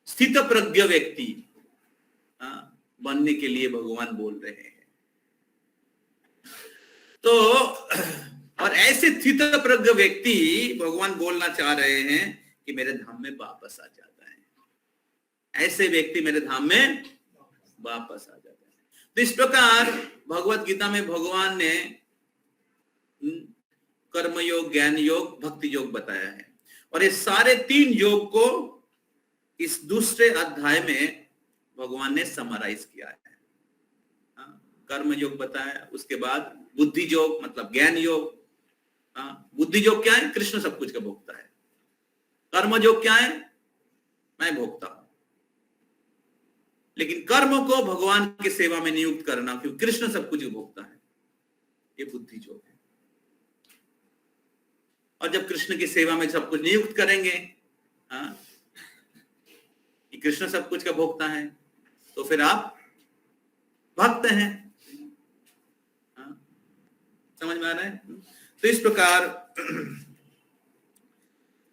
स्थित प्रज्ञ व्यक्ति बनने के लिए भगवान बोल रहे हैं। तो और और ऐसे स्थितप्रज्ञ व्यक्ति भगवान बोलना चाह रहे हैं कि मेरे धाम में वापस आ जाता है, ऐसे व्यक्ति मेरे धाम में वापस आ जाता है। तो इस प्रकार भगवत गीता में भगवान ने कर्म योग, ज्ञान योग, भक्ति योग बताया है, और ये सारे 3 योग को इस दूसरे अध्याय में भगवान ने समराइज किया है। कर्म योग बताया, उसके बाद बुद्धि योग मतलब ज्ञान योग। बुद्धि योग क्या है? कृष्ण सब कुछ का भोक्ता है। कर्म योग क्या है? मैं भोक्ता हूं, लेकिन कर्म को भगवान की सेवा में नियुक्त करना, क्योंकि कृष्ण सब कुछ भोगता है, ये बुद्धि योग है। और जब कृष्ण की सेवा में सब कुछ नियुक्त करेंगे, कि कृष्ण सब कुछ का भोगता है, तो फिर आप भक्त हैं। समझ में आ रहा है? तो इस प्रकार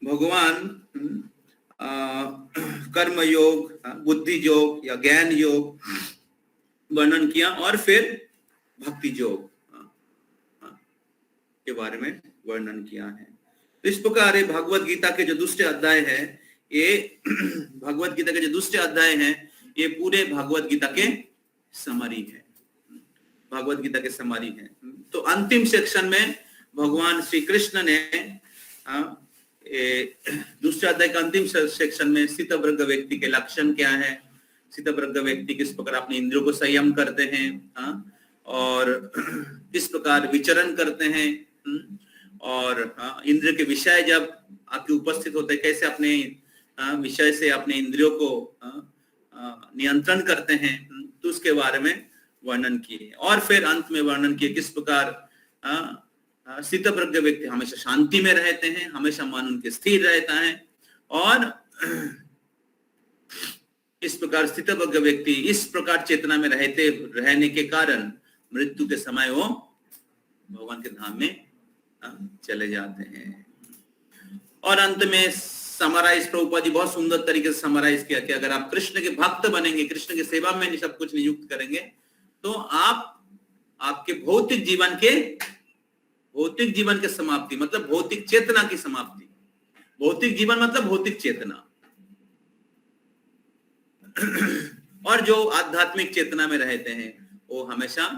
भगवान कर्म योग, बुद्धि योग या ज्ञान योग वर्णन किया, और फिर भक्ति योग के बारे में वर्णन किया है। तो इस प्रकार ये भगवत गीता के जो दूसरे अध्याय है, ये भगवत गीता के जो दूसरे अध्याय हैं, ये पूरे भगवत गीता के समरी है, भगवत गीता के समरी है। तो अंतिम सेक्शन में भगवान श्री कृष्ण ने दूसरे अध्याय का अंतिम सेक्शन में स्थितप्रज्ञ व्यक्ति के लक्षण क्या है, स्थितप्रज्ञ व्यक्ति किस प्रकार अपने इंद्रियों को संयम करते हैं, और किस प्रकार विचरण करते हैं, और इंद्रिय के विषय जब आपके उपस्थित होते हैं, कैसे अपने विषय से अपने इंद्रियों को नियंत्रण करते हैं, तो उसके बारे में वर्णन किए। और फिर अंत में वर्णन किए किस प्रकार स्थितप्रज्ञ व्यक्ति हमेशा शांति में रहते हैं, हमेशा मन उनके स्थिर रहता है, और इस प्रकार स्थितप्रज्ञ व्यक्ति इस प्रकार चेतना में रहने के कारण मृत्यु के समय वो भगवान के धाम में चले जाते हैं। और अंत में समराइज प्रभुपाद जी बहुत सुंदर तरीके से समराइज किया कि अगर आप कृष्ण के भक्त बनेंगे, कृष्ण की सेवा में सब कुछ नियुक्त करेंगे, तो आप आपके भौतिक जीवन के समाप्ति मतलब भौतिक चेतना की समाप्ति, भौतिक जीवन मतलब भौतिक चेतना, और जो आध्यात्मिक चेतना में रहते हैं वो हमेशा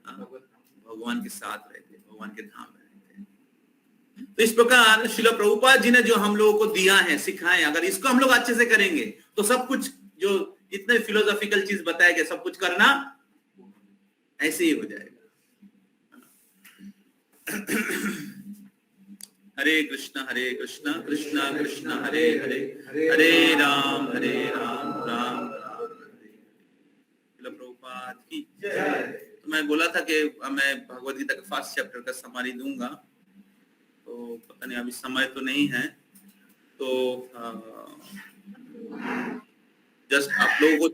भगवान के साथ रहते हैं, भगवान के धाम में रहते हैं। तो इस प्रकार श्रील प्रभुपाद जी ने जो हम लोगों को दिया है, सिखाए, अगर इसको हम लोग अच्छे से करेंगे तो सब कुछ जो जितने फिलोसॉफिकल चीज बताया गया सब कुछ करना ऐसे ही हो जाएगा। हरे कृष्णा कृष्णा कृष्णा हरे हरे, हरे राम राम राम प्रभुपाद की जय। तो मैं बोला था कि मैं भगवद गीता का फर्स्ट चैप्टर का समरी दूंगा, तो पता नहीं अभी समय तो नहीं है, तो जस्ट आप लोगों को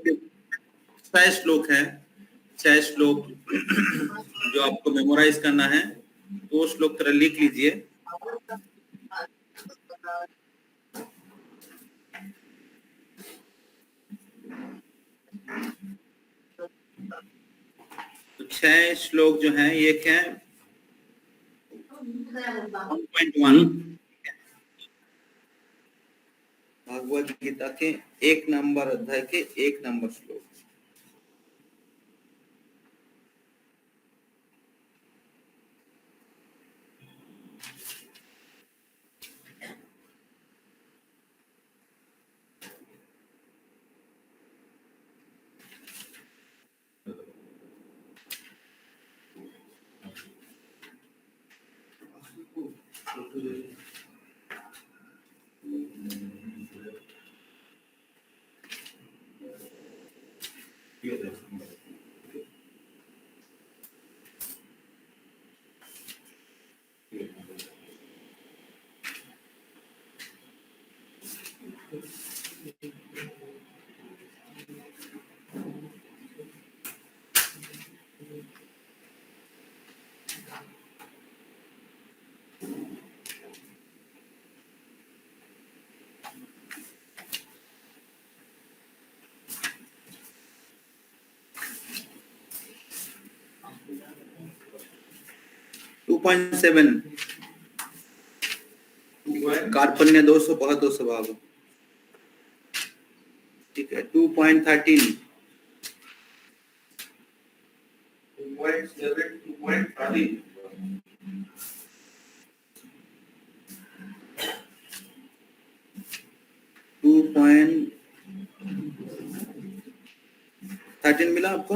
6 श्लोक हैं, 6 श्लोक जो आपको मेमोराइज करना है, वो श्लोक तरह लिख लीजिए। तो 6 श्लोक जो हैं, ये क्या है 1.1 भगवद गीता के 1 नंबर अध्याय के 1 नंबर श्लोक। 2.7 कार्पण्य दोष बहुत हो स्वभाव, ठीक है। 2.13 2.13 मिला आपको?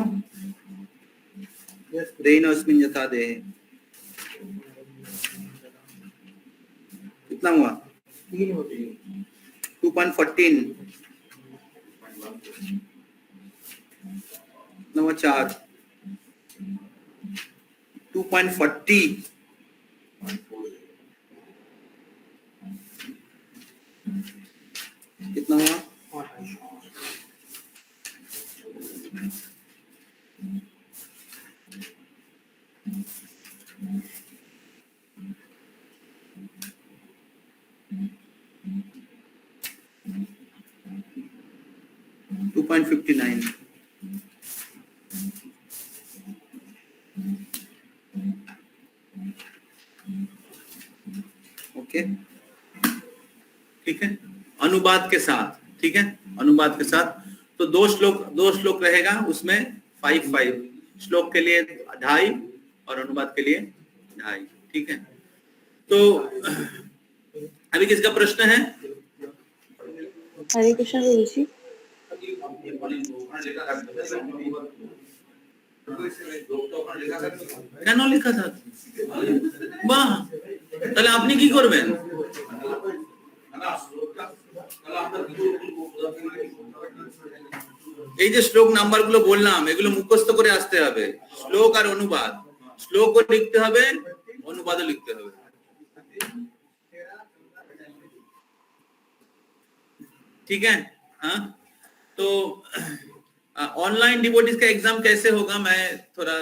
देहिनोऽस्मिन् यथा देहे कितना हुआ? 2.14 नंबर 4 2.40 कितना हुआ? 2.59 ओके, ठीक है। अनुपात के साथ, ठीक है, अनुपात के साथ। तो दो श्लोक रहेगा उसमें 5 श्लोक के लिए 2.5 और अनुपात के लिए 2.5, ठीक है। तो अभी किसका प्रश्न है? हरे कृष्ण गुरु जी। কেন লেখা থাকে? বাহ, তাহলে আপনি কি করবেন? এই যে শ্লোক নাম্বারগুলো বললাম এগুলো মুখস্থ করে আসতে হবে। শ্লোক আর অনুবাদ, শ্লোকও লিখতে হবে, অনুবাদও লিখতে হবে। ठीक है, हाँ। तो ऑनलाइन डिवोटीज का एग्जाम कैसे होगा, मैं थोड़ा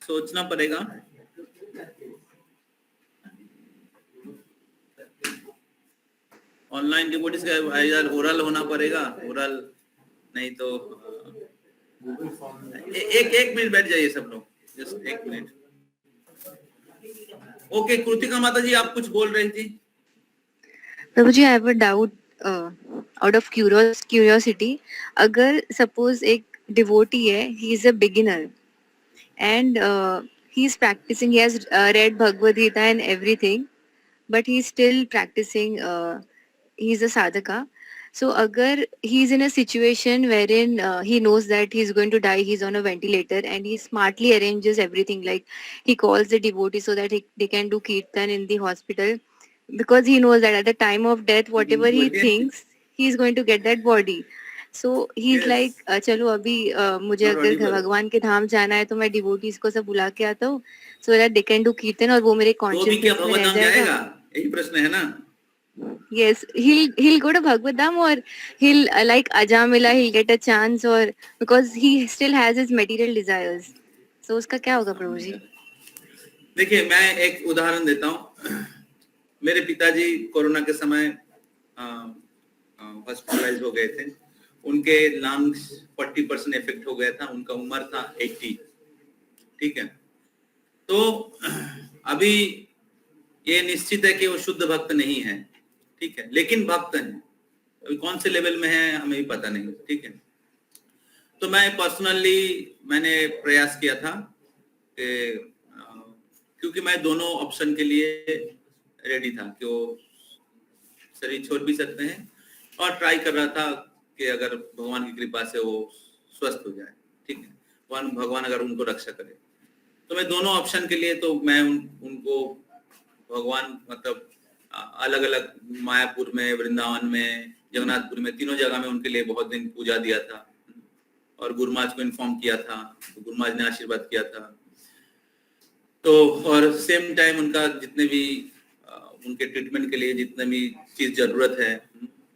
सोचना पड़ेगा। ऑनलाइन डिवोटीज का यार ओरल होना पड़ेगा, ओरल नहीं तो एक मिनट बैठ जाइए सब लोग, जस्ट 1 मिनट। ओके, कृतिका माता जी आप कुछ बोल रही थी। Prabhu ji, I have a doubt out of curiosity. अगर सपोज एक डिवोटी है, he is a beginner and he is practicing, he has read Bhagavad Gita and everything, but he is still practicing, he is a sadhaka. So agar he is in a situation wherein he knows that he is going to die, he is on a ventilator, and he smartly arranges everything, like he calls the devotee so that they can do kirtan in the hospital, because he knows that at the time of death whatever he thinks, he is going to get that body. So he is like चलो अभी मुझे अगर भगवान के धाम जाना है तो मैं डिवोटीज को सब बुला के आता हूँ, so that they can do कीर्तन और वो मेरे कॉन्शियसनेस में रह जाएगा। यही प्रश्न है ना? Yes, he'll go to Bhagavad Dham, or he'll like Ajamila, he'll get a chance, or because he still has his material desires. So उसका क्या होगा प्रभु जी? देखिए, मैं एक उदाहरण देता हूँ। मेरे पिताजी कोरोना के समय हॉस्पिटलाइज हो गए थे। उनके लंग्स 40% इफेक्ट हो गया था, उनका उम्र था 80, ठीक है। तो अभी ये निश्चित है कि वो शुद्ध भक्त नहीं है, ठीक है, लेकिन भक्त है। अभी कौन से लेवल में है हमें भी पता नहीं, ठीक है। तो मैं पर्सनली मैंने प्रयास किया था कि क्योंकि मैं दोनों ऑप्शन के लिए रेडी था कि वो शरीर छोड़ भी सकते हैं, और ट्राई कर रहा था कि अगर भगवान की कृपा से वो स्वस्थ हो जाए, ठीक है, भगवान अगर उनको रक्षा करे। तो मैं दोनों ऑप्शन के लिए, तो मैं उनको भगवान मतलब अलग अलग मायापुर में, वृंदावन में, जगन्नाथपुर में, तीनों जगह में उनके लिए बहुत दिन पूजा दिया था और गुरुमाज को इन्फॉर्म किया था, तो गुरुमाज ने आशीर्वाद किया था। तो और सेम टाइम उनका जितने भी उनके ट्रीटमेंट के लिए जितने भी चीज जरूरत है,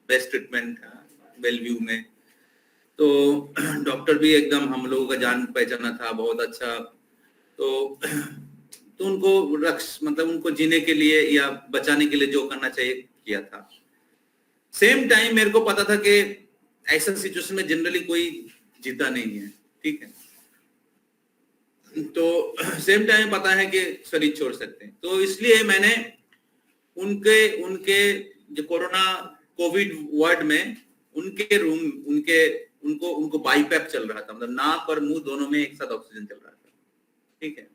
बेस्ट ट्रीटमेंट बेलव्यू में, तो डॉक्टर भी एकदम हम लोगों का जान पहचाना था, बहुत अच्छा। तो उनको मतलब उनको जीने के लिए या बचाने के लिए जो करना चाहिए किया था। सेम टाइम मेरे को पता था कि ऐसा सिचुएशन में जनरली कोई जीता नहीं है, ठीक है। तो सेम टाइम पता है कि शरीर छोड़ सकते हैं, तो इसलिए मैंने उनके जो कोविड वार्ड में उनके रूम उनको बाईपैप चल रहा था, मतलब नाक और मुंह दोनों में एक साथ ऑक्सीजन चल रहा था, ठीक है।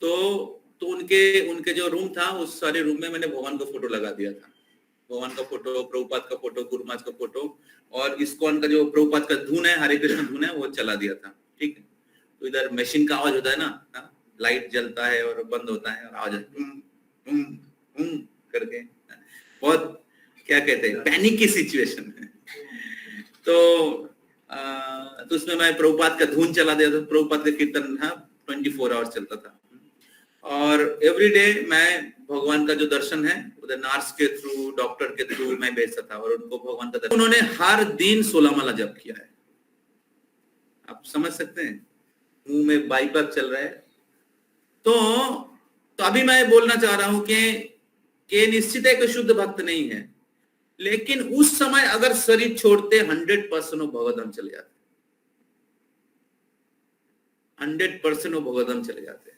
तो उनके जो रूम था उस सारे रूम में मैंने भगवान का फोटो लगा दिया था, भगवान का फोटो, प्रभुपाद का फोटो, गुरु महाराज का फोटो, और इस्कॉन का जो प्रभुपाद का धुन है, हरे कृष्ण धुन है, वो चला दिया था, ठीक है। तो इधर मशीन का आवाज होता है ना, लाइट जलता है और बंद होता है और आवाज करके, बहुत क्या कहते हैं, पैनिक की सिचुएशन है। तो उसमें मैं प्रभुपाद का धुन चला दिया था, प्रभुपाद का कीर्तन 24 आवर्स चलता था, और एवरीडे मैं भगवान का जो दर्शन है उधर नर्स के थ्रू, डॉक्टर के थ्रू मैं भेजता था, और उनको भगवान का दर्शन, उन्होंने हर दिन 16 माला जप किया है। आप समझ सकते हैं, मुंह में बाईपैप चल रहा है। तो अभी मैं बोलना चाह रहा हूं कि निश्चित है कि शुद्ध भक्त नहीं है, लेकिन उस समय अगर शरीर छोड़ते 100% वो भगवतधाम चले जाते, 100% वो भगवतधाम चले जाते।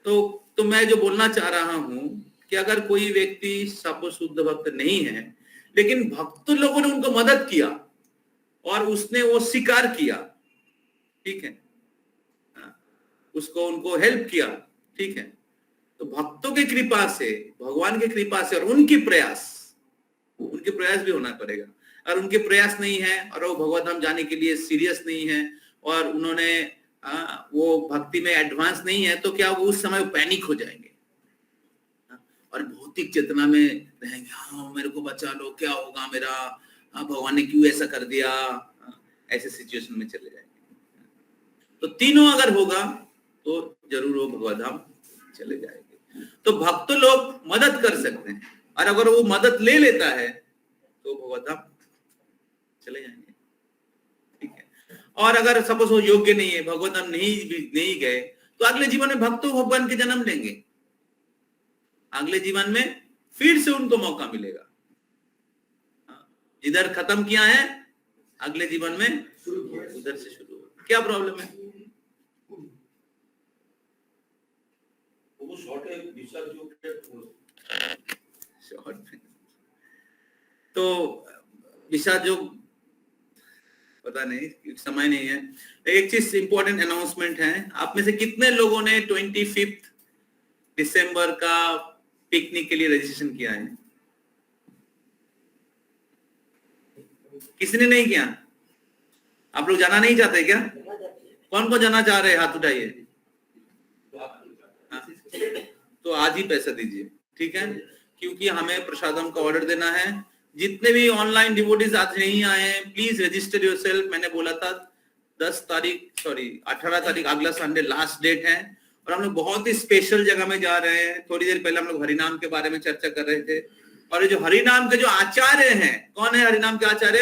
तो मैं जो बोलना चाह रहा हूं कि अगर कोई व्यक्ति सब शुद्ध भक्त नहीं है, लेकिन भक्त लोगों ने उनको मदद किया और उसने वो स्वीकार किया, ठीक है, उसको उनको हेल्प किया, ठीक है, तो भक्तों की कृपा से, भगवान की कृपा से, और उनके प्रयास भी होना पड़ेगा। और उनके प्रयास नहीं है और वो भगवतधाम जाने के लिए सीरियस नहीं है, और उन्होंने वो भक्ति में एडवांस नहीं है, तो क्या वो उस समय पैनिक हो जाएंगे और भौतिक चेतना में रहेंगे, हाँ मेरे को बचा लो, क्या होगा मेरा, भगवान ने क्यों ऐसा कर दिया, ऐसे सिचुएशन में चले जाएंगे। तो तीनों अगर होगा तो जरूर वो भगवतधाम चले जाएंगे। तो भक्त लोग मदद कर सकते हैं, और अगर वो मदद ले लेता है तो भगवतधाम चले जाएंगे, ठीक है। और अगर सपोज वो योग्य नहीं है, भगवतधाम नहीं गए, तो अगले जीवन में भक्तों भगवान के जन्म लेंगे, अगले जीवन में फिर से उनको मौका मिलेगा। इधर खत्म किया है, अगले जीवन में उधर से शुरू हो, क्या प्रॉब्लम है? तो विषाद जो पता नहीं, समय नहीं है। एक चीज इंपॉर्टेंट अनाउंसमेंट है, आप में से कितने लोगों ने 25 दिसंबर का पिकनिक के लिए रजिस्ट्रेशन किया है? किसी ने नहीं किया? आप लोग जाना नहीं चाहते क्या? कौन कौन जाना चाह रहे हैं? हाथ उठाइए। तो आज ही पैसा दीजिए, ठीक है, क्योंकि हमें प्रसादम का ऑर्डर देना है। जितने भी ऑनलाइन डिवोटीज आज नहीं आए हैं, प्लीज रजिस्टर योरसेल्फ। मैंने बोला था 18 तारीख अगला संडे लास्ट डेट है, और हम लोग बहुत ही स्पेशल जगह में जा रहे हैं। थोड़ी देर पहले हम लोग हरिनाम के बारे में चर्चा कर रहे थे, और ये जो हरिनाम के जो आचार्य हैं, कौन है हरिनाम के आचार्य?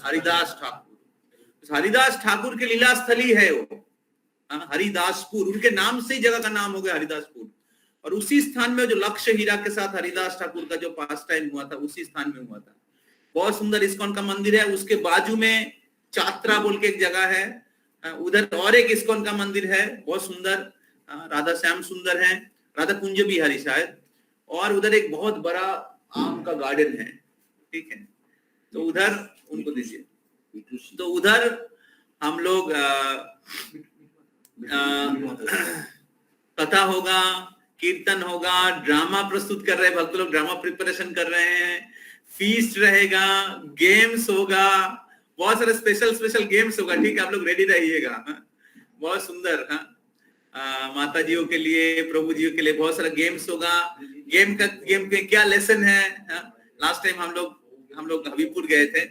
हरिदास ठाकुर। हरिदास ठाकुर की लीला स्थली है वो, हरिदासपुर, उनके नाम से ही जगह का नाम हो गया हरिदासपुर। और उसी स्थान में जो लक्ष्य हीरा के साथ हरिदास ठाकुर का जो पास टाइम हुआ था, उसी स्थान में हुआ था। बहुत सुंदर इस्कॉन का मंदिर है। उसके बाजू में चात्रा बोल के एक जगह है, उधर और एक इस्कॉन का मंदिर है, बहुत सुंदर, राधा श्याम सुंदर है, राधा कुंज बिहारी शायद, और उधर एक बहुत बड़ा आम का गार्डन है, ठीक है। तो उधर उनको दीजिए। तो उधर हम लोग कथा होगा, कीर्तन होगा, ड्रामा प्रस्तुत कर रहे हैं, भक्त लोग ड्रामा प्रिपरेशन कर रहे हैं, फीस्ट रहेगा, गेम्स होगा, बहुत सारे स्पेशल गेम्स होगा, ठीक है, आप लोग रेडी रहिएगा। बहुत सुंदर, माता जियों के लिए, प्रभु जियों के लिए बहुत सारा गेम्स होगा। गेम के क्या लेसन है? लास्ट टाइम हम लोग हबीबपुर गए थे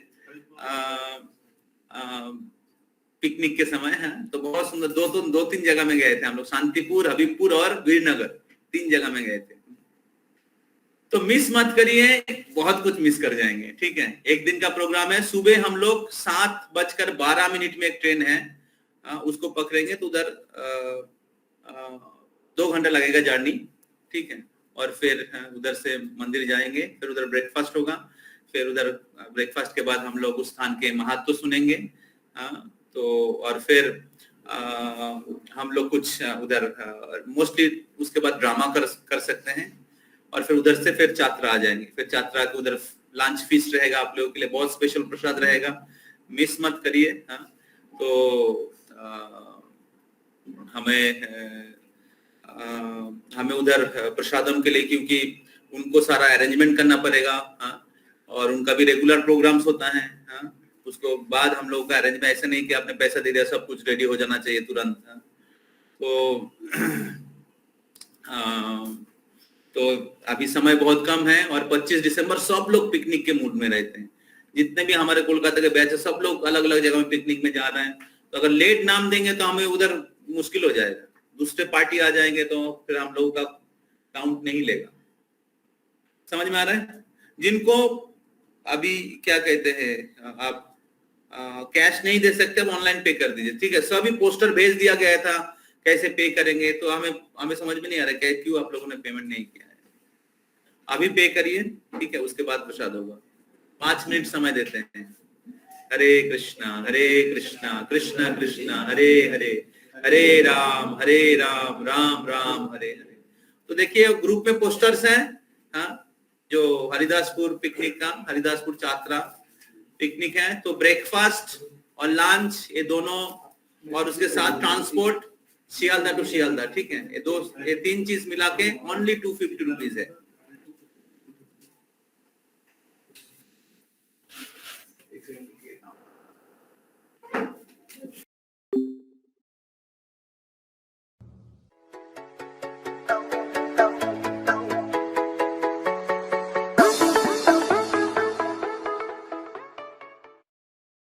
पिकनिक के समय, है तो बहुत सुंदर, दो तीन जगह में गए थे हम लोग, शांतिपुर, हबीबपुर और वीरनगर, 3 जगह में गए थे। तो मिस मत करिए, बहुत कुछ मिस कर जाएंगे, ठीक है। एक दिन का प्रोग्राम है। सुबह हम लोग 7:12 में एक ट्रेन है, उसको पकड़ेंगे, तो उधर 2 घंटा लगेगा जर्नी, ठीक है। और फिर उधर से मंदिर जाएंगे, फिर उधर ब्रेकफास्ट होगा, फिर उधर ब्रेकफास्ट के बाद हम लोग उस स्थान के महत्व सुनेंगे, तो और फिर हम लोग कुछ उधर मोस्टली उसके बाद ड्रामा कर सकते हैं और फिर उधर से फिर छात्रा आ जाएंगे। फिर छात्रा के उधर लंच फीस्ट रहेगा आप लोगों के लिए, बहुत स्पेशल प्रसाद रहेगा, मिस मत करिए। हाँ, तो हमें उधर प्रसादम के लिए, क्योंकि उनको सारा अरेंजमेंट करना पड़ेगा। हाँ, और उनका भी रेगुलर प्रोग्राम्स होता है। हाँ, उसको बाद हम लोगों का अरेंजमेंट ऐसा नहीं कि आपने पैसा दे दिया सब कुछ रेडी हो जाना चाहिए तुरंत। हाँ, तो अभी समय बहुत कम है और 25 दिसंबर सब लोग पिकनिक के मूड में रहते हैं। जितने भी हमारे कोलकाता के बैच है सब लोग अलग अलग जगह में पिकनिक में जा रहे हैं। तो अगर लेट नाम देंगे तो हमें उधर मुश्किल हो जाएगा, दूसरे पार्टी आ जाएंगे तो फिर हम लोगों का काउंट नहीं लेगा। समझ में आ रहा है? जिनको अभी क्या कहते हैं आप कैश नहीं दे सकते आप ऑनलाइन पे कर दीजिए, ठीक है। सभी पोस्टर भेज दिया गया था, कैसे पे करेंगे, तो हमें समझ में नहीं आ रहा है क्यों आप लोगों ने पेमेंट नहीं किया है। अभी पे करिए, ठीक है, उसके बाद प्रसाद होगा। 5 मिनट समय देते हैं। हरे कृष्णा कृष्ण कृष्ण हरे हरे, हरे राम राम राम हरे हरे। तो देखिए ग्रुप में पोस्टर्स हैं। हाँ, जो हरिदासपुर पिकनिक का, हरिदासपुर छात्रा पिकनिक है, तो ब्रेकफास्ट और लंच ये दोनों, और उसके साथ ट्रांसपोर्ट शियालदा टू शियालदा, ठीक है। ये 3 चीज मिला के ओनली 250 रुपीज है।